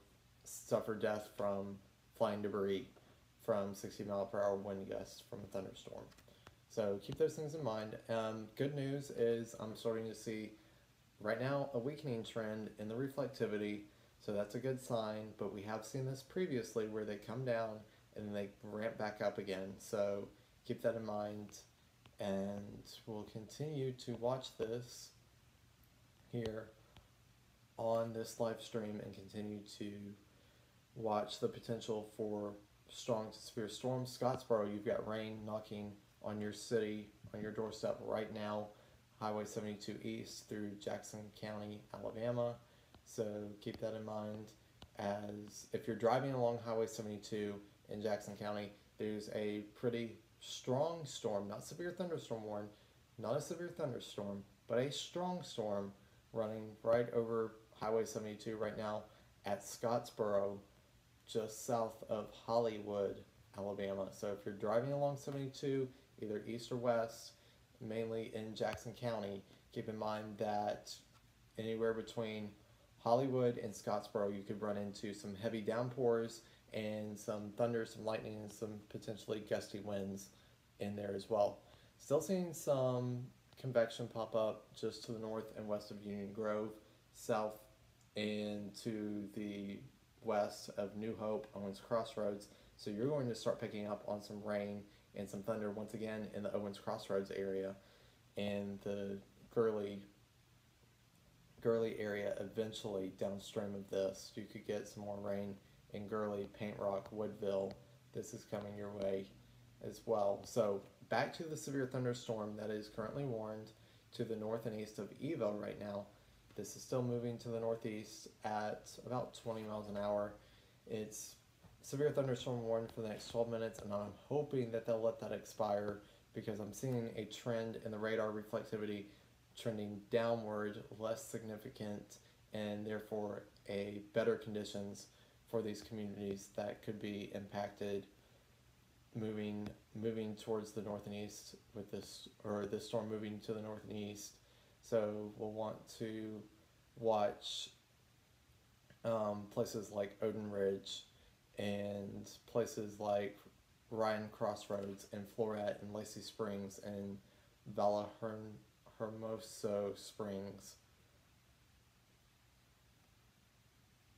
suffer death from flying debris from 60 mile per hour wind gusts from a thunderstorm. So keep those things in mind. Good news is I'm starting to see right now a weakening trend in the reflectivity, so that's a good sign, but we have seen this previously where they come down and then they ramp back up again. So keep that in mind, and we'll continue to watch this here on this live stream and continue to watch the potential for strong to severe storms. Scottsboro, you've got rain knocking on your city, on your doorstep right now. Highway 72 East through Jackson County, Alabama. So keep that in mind, as if you're driving along Highway 72 in Jackson County, there's a pretty strong storm, not severe thunderstorm warn, not a severe thunderstorm, but a strong storm running right over Highway 72 right now at Scottsboro, just south of Hollywood, Alabama. So if you're driving along 72, either east or west, mainly in Jackson County, keep in mind that anywhere between Hollywood and Scottsboro, you could run into some heavy downpours and some thunder, some lightning, and some potentially gusty winds in there as well. Still seeing some convection pop up just to the north and west of Union Grove, south and to the west of New Hope, Owens Crossroads. So you're going to start picking up on some rain and some thunder once again in the Owens Crossroads area and the Gurley area. Eventually downstream of this, you could get some more rain in Gurley, Paint Rock, Woodville. This is coming your way as well. So back to the severe thunderstorm that is currently warned to the north and east of Evo right now. This is still moving to the northeast at about 20 miles an hour. It's severe thunderstorm warning for the next 12 minutes, and I'm hoping that they'll let that expire because I'm seeing a trend in the radar reflectivity trending downward, less significant, and therefore a better conditions for these communities that could be impacted moving towards the north and east with this, or this storm moving to the north and east. So we'll want to watch places like Odin Ridge and places like Ryan Crossroads and Floret and Lacey Springs and Hermoso Springs.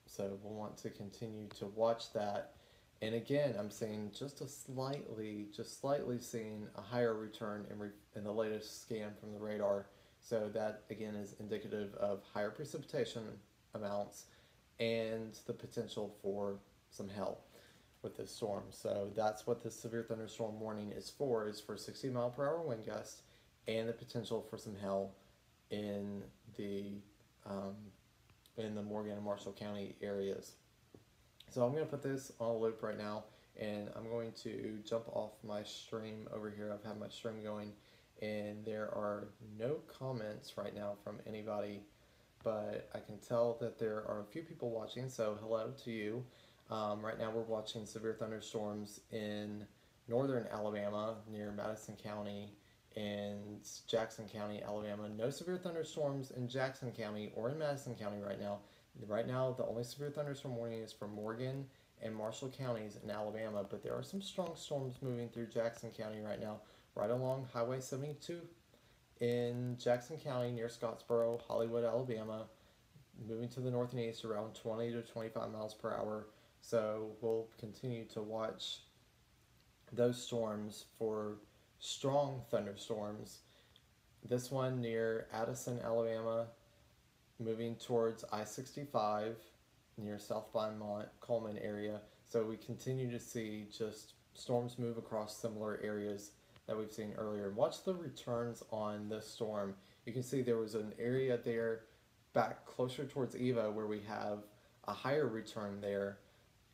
So we'll want to continue to watch that. And again, I'm seeing just slightly seeing a higher return in the latest scan from the radar. So that again is indicative of higher precipitation amounts and the potential for some hail with this storm. So that's what this severe thunderstorm warning is for 60-mile-per-hour wind gusts and the potential for some hail in the Morgan and Marshall County areas. So I'm going to put this on a loop right now, and I'm going to jump off my stream over here. I've had my stream going, and there are no comments right now from anybody, but I can tell that there are a few people watching, so hello to you. Right now we're watching severe thunderstorms in northern Alabama near Madison County and Jackson County, Alabama. No severe thunderstorms in Jackson County or in Madison County right now. Right now, the only severe thunderstorm warning is for Morgan and Marshall counties in Alabama, but there are some strong storms moving through Jackson County right now, right along Highway 72 in Jackson County near Scottsboro, Hollywood, Alabama, moving to the north and east around 20 to 25 miles per hour. So we'll continue to watch those storms for strong thunderstorms. This one near Addison, Alabama, moving towards I-65 near South Beaumont, Coleman area. So we continue to see just storms move across similar areas that we've seen earlier. Watch the returns on this storm. You can see there was an area there back closer towards Eva where we have a higher return there,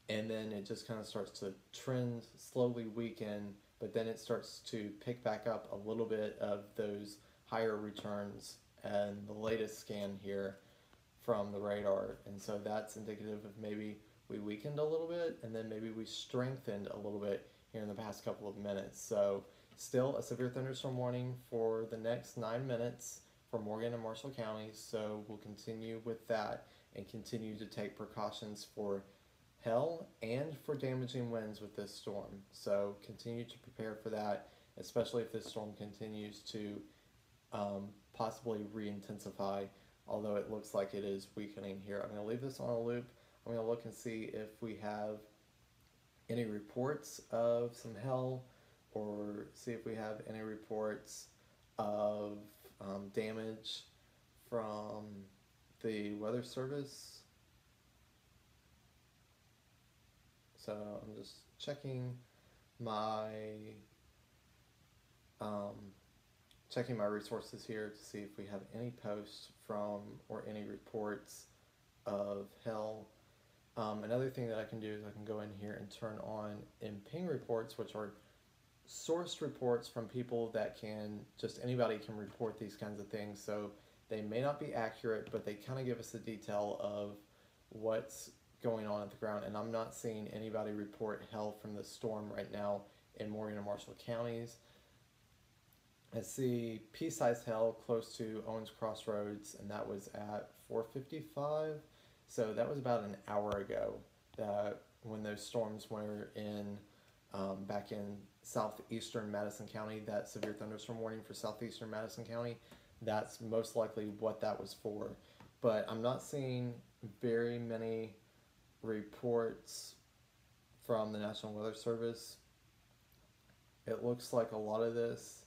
and then it just kind of starts to trend, slowly weaken, but then it starts to pick back up a little bit of those higher returns and the latest scan here from the radar. And so that's indicative of maybe we weakened a little bit and then maybe we strengthened a little bit here in the past couple of minutes. So still a severe thunderstorm warning for the next 9 minutes for Morgan and Marshall counties. So we'll continue with that and continue to take precautions for hail and for damaging winds with this storm. So continue to prepare for that, especially if this storm continues to possibly re-intensify, although it looks like it is weakening here. I'm going to leave this on a loop. I'm going to look and see if we have any reports of some hail, or see if we have any reports of damage from the Weather Service. So I'm just checking my resources here to see if we have any posts from or any reports of hail. Another thing that I can do is I can go in here and turn on ping reports, which are sourced reports from people that anybody can report these kinds of things. So they may not be accurate, but they kind of give us a detail of what's going on at the ground. And I'm not seeing anybody report hail from the storm right now in Morgan and Marshall counties. I see pea-sized hail close to Owens Crossroads, and that was at 4:55. So that was about an hour ago when those storms were in back in southeastern Madison County, that severe thunderstorm warning for southeastern Madison County. That's most likely what that was for. But I'm not seeing very many reports from the National Weather Service. It looks like a lot of this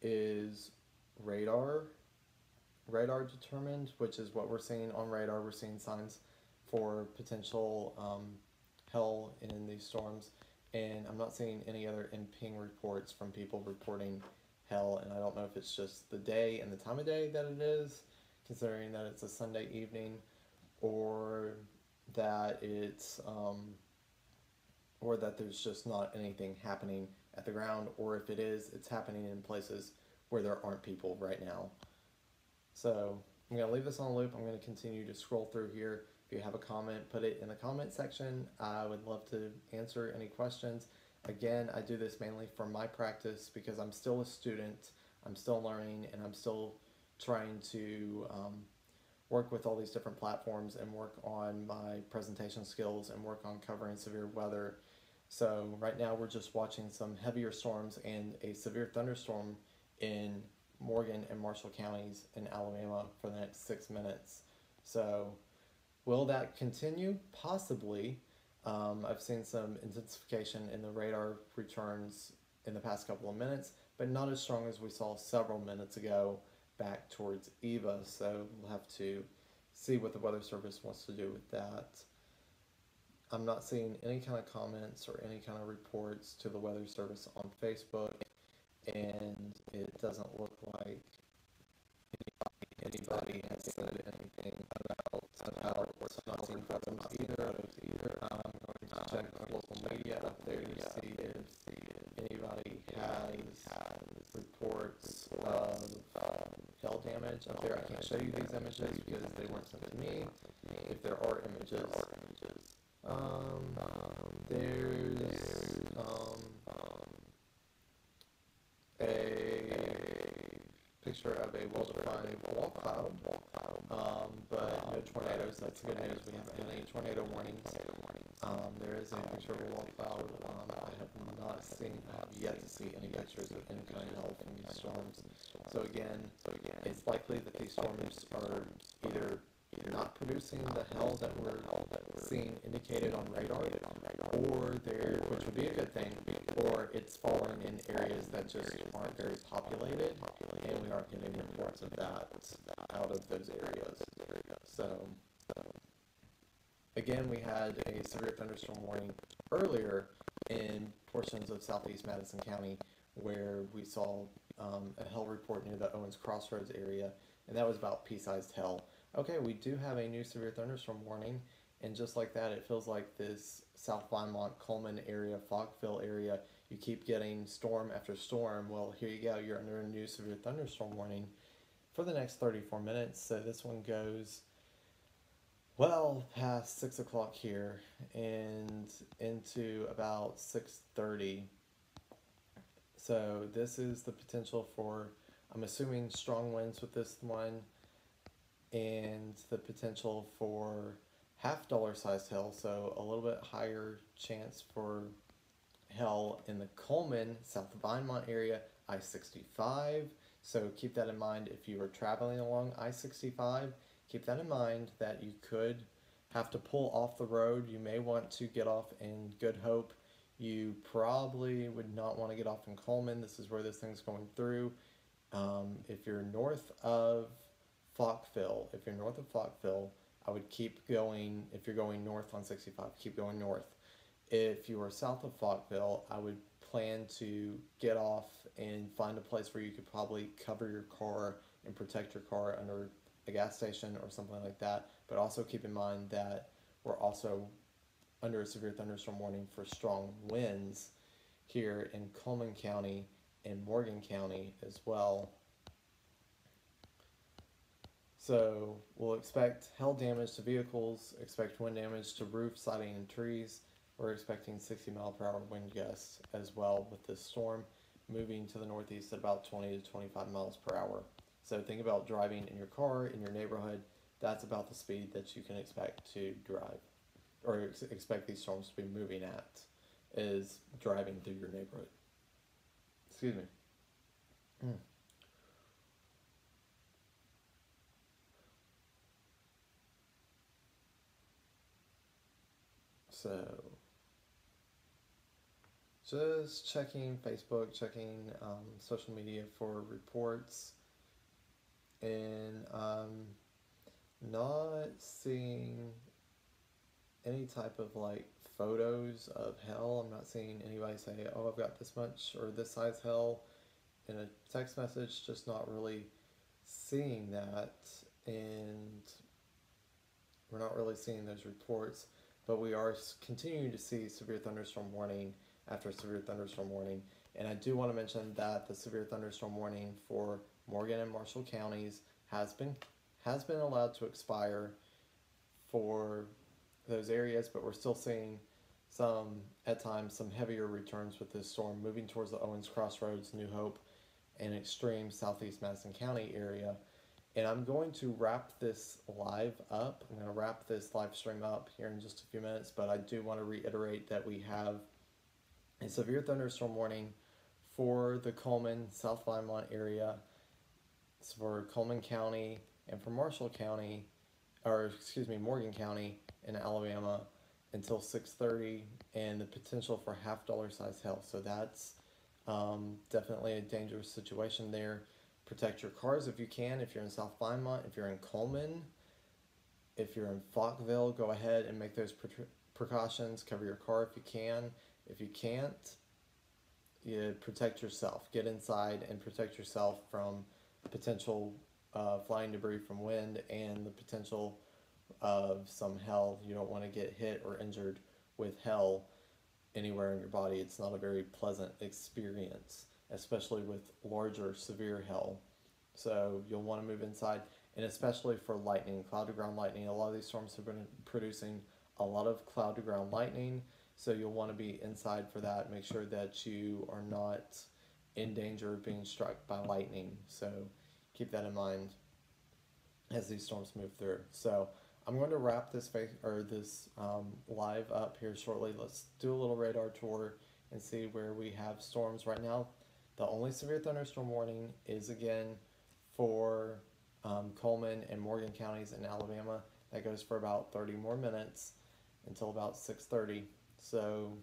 is radar determined, which is what we're seeing on radar. We're seeing signs for potential hail in these storms, and I'm not seeing any other ping reports from people reporting hail. And I don't know if it's just the day and the time of day that it is, considering that it's a Sunday evening, or that it's or that there's just not anything happening at the ground, or if it is, it's happening in places where there aren't people right now. So I'm going to leave this on a loop. I'm going to continue to scroll through here. If you have a comment, put it in the comment section. I would love to answer any questions. Again, I do this mainly for my practice because I'm still a student, I'm still learning, and I'm still trying to work with all these different platforms and work on my presentation skills and work on covering severe weather. So right now we're just watching some heavier storms and a severe thunderstorm in Morgan and Marshall counties in Alabama for the next 6 minutes. So will that continue? Possibly. I've seen some intensification in the radar returns in the past couple of minutes, but not as strong as we saw several minutes ago back towards Eva. So we'll have to see what the Weather Service wants to do with that. I'm not seeing any kind of comments or any kind of reports to the Weather Service on Facebook, and it doesn't look like anybody has said anything about what's not seeing photos either. I'm going to check local media up there to see if anybody has reports of hail damage up there. I can't show you these images because they weren't sent to me. If there are images, there's a picture of a well-defined wall cloud, but no tornadoes. That's good news. We haven't had any tornado warnings. There is a picture of a wall cloud. I have yet to see any pictures of any kind of hail from these storms. So again, it's likely that these storms are either not producing the hail that we're seeing indicated on radar, or which would be a good thing, or it's falling in areas that just aren't very populated, and we aren't getting reports of that out of those areas. So again, we had a severe thunderstorm warning earlier in portions of southeast Madison County where we saw a hail report near the Owens Crossroads area, and that was about pea-sized hail. Okay, we do have a new severe thunderstorm warning, and just like that, it feels like this South Vinemont, Coleman area, Fogville area, you keep getting storm after storm. Well, here you go, you're under a new severe thunderstorm warning for the next 34 minutes. So this one goes well past 6 o'clock here and into about 6:30. So this is the potential for, I'm assuming, strong winds with this one, and the potential for $half sized hail, so a little bit higher chance for hail in the Coleman, South Vinemont area, I-65. So keep that in mind if you are traveling along I-65. Keep that in mind that you could have to pull off the road. You may want to get off in Good Hope. You probably would not want to get off in Coleman. This is where this thing's going through. If you're north of Falkville, I would keep going. If you're going north on 65, keep going north. If you are south of Falkville, I would plan to get off and find a place where you could probably cover your car and protect your car under a gas station or something like that. But also keep in mind that we're also under a severe thunderstorm warning for strong winds here in Coleman County and Morgan County as well. So we'll expect hail damage to vehicles, expect wind damage to roof, siding, and trees. We're expecting 60-mile-per-hour wind gusts as well with this storm, moving to the northeast at about 20 to 25 miles per hour. So think about driving in your car, in your neighborhood. That's about the speed that you can expect to drive, or expect these storms to be moving at, is driving through your neighborhood. Excuse me. So, just checking Facebook, checking social media for reports, and not seeing any type of like photos of hell. I'm not seeing anybody say, oh, I've got this much or this size hell in a text message, just not really seeing that. and we're not really seeing those reports, but we are continuing to see severe thunderstorm warning after severe thunderstorm warning. And I do want to mention that the severe thunderstorm warning for Morgan and Marshall counties has been allowed to expire for those areas, but we're still seeing at times some heavier returns with this storm moving towards the Owens Crossroads, New Hope, and extreme southeast Madison County area. And I'm going to wrap this live up. I'm going to wrap this live stream up here in just a few minutes, but I do want to reiterate that we have a severe thunderstorm warning for the Coleman, South Vinemont area, for Coleman County, and for Marshall County, or excuse me, Morgan County in Alabama until 6:30, and the potential for $half size hail. So that's definitely a dangerous situation there. Protect your cars if you can. If you're in South Vinemont, if you're in Coleman, if you're in Falkville, go ahead and make those precautions. Cover your car if you can. If you can't, you protect yourself. Get inside and protect yourself from potential flying debris from wind and the potential of some hail. You don't want to get hit or injured with hail anywhere in your body. It's not a very pleasant experience, especially with larger severe hail. So you'll want to move inside, and especially for lightning, cloud to ground lightning. A lot of these storms have been producing a lot of cloud to ground lightning, so you'll want to be inside for that. Make sure that you are not in danger of being struck by lightning. So keep that in mind as these storms move through. So I'm going to wrap this live up here shortly. Let's do a little radar tour and see where we have storms right now. The only severe thunderstorm warning is again for Coleman and Morgan counties in Alabama. That goes for about 30 more minutes until about 6:30. So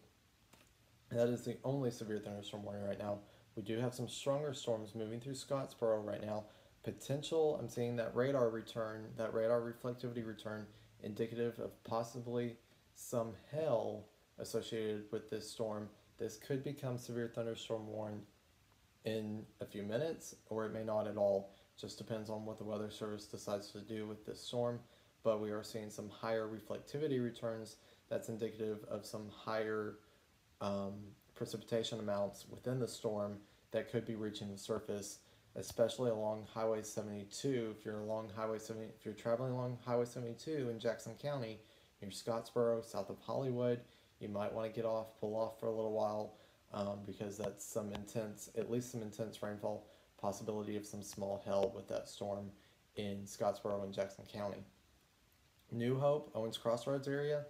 that is the only severe thunderstorm warning right now. We do have some stronger storms moving through Scottsboro right now. Potential, I'm seeing that radar reflectivity return, indicative of possibly some hail associated with this storm. This could become severe thunderstorm warning in a few minutes, or it may not at all. Just depends on what the Weather Service decides to do with this storm. But we are seeing some higher reflectivity returns. That's indicative of some higher precipitation amounts within the storm that could be reaching the surface, especially along Highway 72. If you're traveling along Highway 72 in Jackson County, near Scottsboro, south of Hollywood, you might want to pull off for a little while, because that's at least some intense rainfall, possibility of some small hail with that storm in Scottsboro and Jackson County. New Hope, Owens Crossroads area,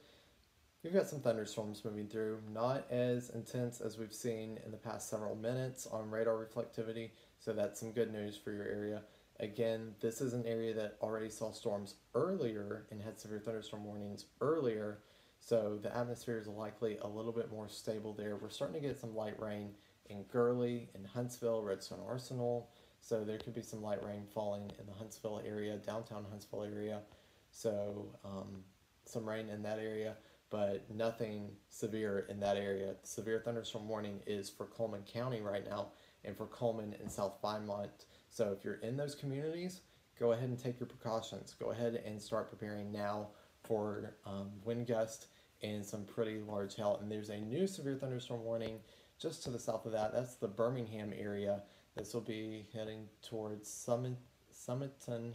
you've got some thunderstorms moving through, not as intense as we've seen in the past several minutes on radar reflectivity, so that's some good news for your area. Again, this is an area that already saw storms earlier and had severe thunderstorm warnings earlier, so the atmosphere is likely a little bit more stable there. We're starting to get some light rain in Gurley, in Huntsville, Redstone Arsenal, so there could be some light rain falling in the Huntsville area, downtown Huntsville area, so some rain in that area, but nothing severe in that area. The severe thunderstorm warning is for Coleman County right now and for Coleman and South Vinemont. So if you're in those communities, go ahead and take your precautions. Go ahead and start preparing now for wind gust and some pretty large hail. And there's a new severe thunderstorm warning just to the south of that. That's the Birmingham area. This will be heading towards Summerton,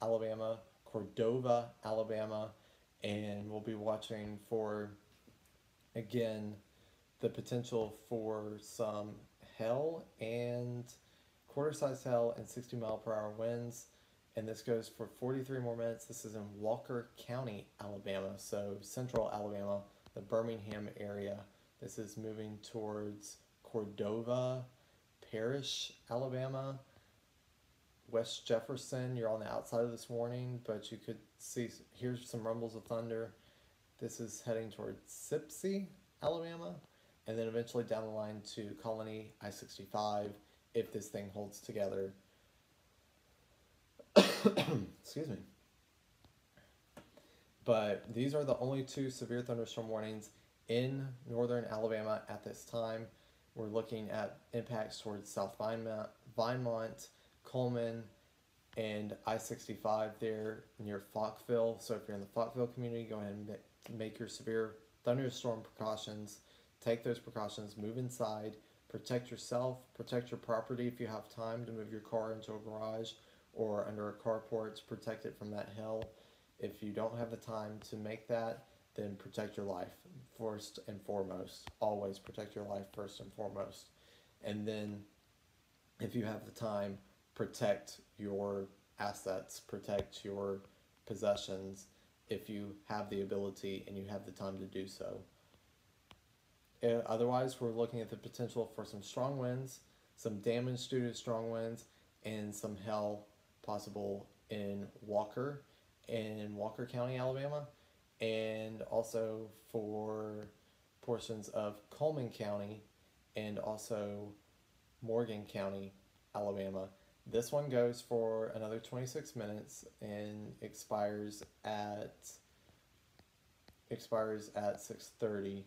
Alabama, Cordova, Alabama, and we'll be watching for, again, the potential for some hail and quarter-sized hail and 60-mile-per-hour winds, and this goes for 43 more minutes. This is in Walker County, Alabama, so central Alabama, the Birmingham area. This is moving towards Cordova Parish, Alabama, West Jefferson. You're on the outside of this warning, but you could hear some rumbles of thunder. This is heading towards Sipsey, Alabama, and then eventually down the line to Colony, I-65, if this thing holds together. Excuse me. But these are the only two severe thunderstorm warnings in northern Alabama at this time. We're looking at impacts towards South Vinemont, Coleman, and I-65 there near Falkville. So if you're in the Falkville community, go ahead and make your severe thunderstorm precautions. Take those precautions, move inside, protect yourself, protect your property if you have time to move your car into a garage or under a carport to protect it from that hail. If you don't have the time to make that, then protect your life first and foremost. Always protect your life first and foremost. And then if you have the time, protect your assets, protect your possessions if you have the ability and you have the time to do so. Otherwise, we're looking at the potential for some strong winds, some damage due to strong winds, and some hail possible in Walker County, Alabama, and also for portions of Coleman County and also Morgan County, Alabama. This one goes for another 26 minutes and expires at 6:30.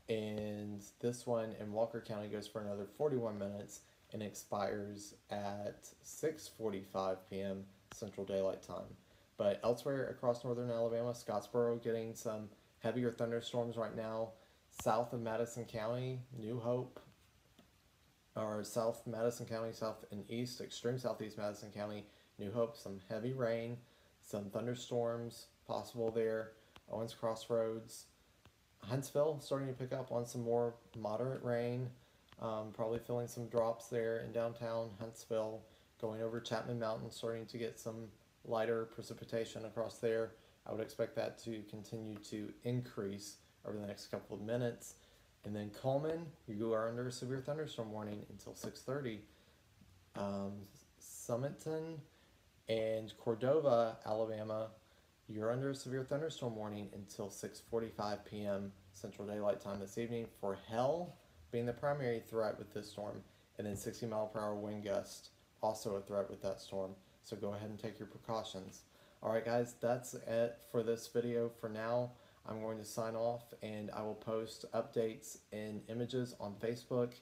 And this one in Walker County goes for another 41 minutes and expires at 6:45 p.m. Central Daylight Time. But elsewhere across northern Alabama, Scottsboro getting some heavier thunderstorms right now. South of Madison County, New Hope, or South Madison County, south and east, extreme southeast Madison County, New Hope, some heavy rain, some thunderstorms possible there. Owens Crossroads, Huntsville starting to pick up on some more moderate rain. Probably feeling some drops there in downtown Huntsville. Going over Chapman Mountain, starting to get some lighter precipitation across there. I would expect that to continue to increase over the next couple of minutes. And then Coleman, you are under a severe thunderstorm warning until 6:30. Summerton and Cordova, Alabama, you're under a severe thunderstorm warning until 6:45 p.m. Central Daylight Time this evening, for hail being the primary threat with this storm, and then 60-mile-per-hour wind gust, also a threat with that storm. So go ahead and take your precautions. Alright guys, that's it for this video for now. I'm going to sign off, and I will post updates and images on Facebook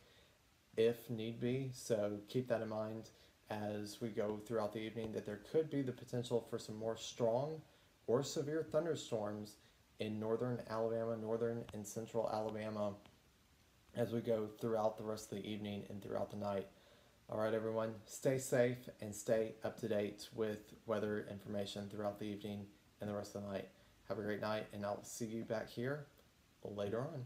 if need be. So keep that in mind as we go throughout the evening, that there could be the potential for some more strong or severe thunderstorms in northern Alabama, northern and central Alabama, as we go throughout the rest of the evening and throughout the night. Alright everyone, stay safe and stay up to date with weather information throughout the evening and the rest of the night. Have a great night, and I'll see you back here later on.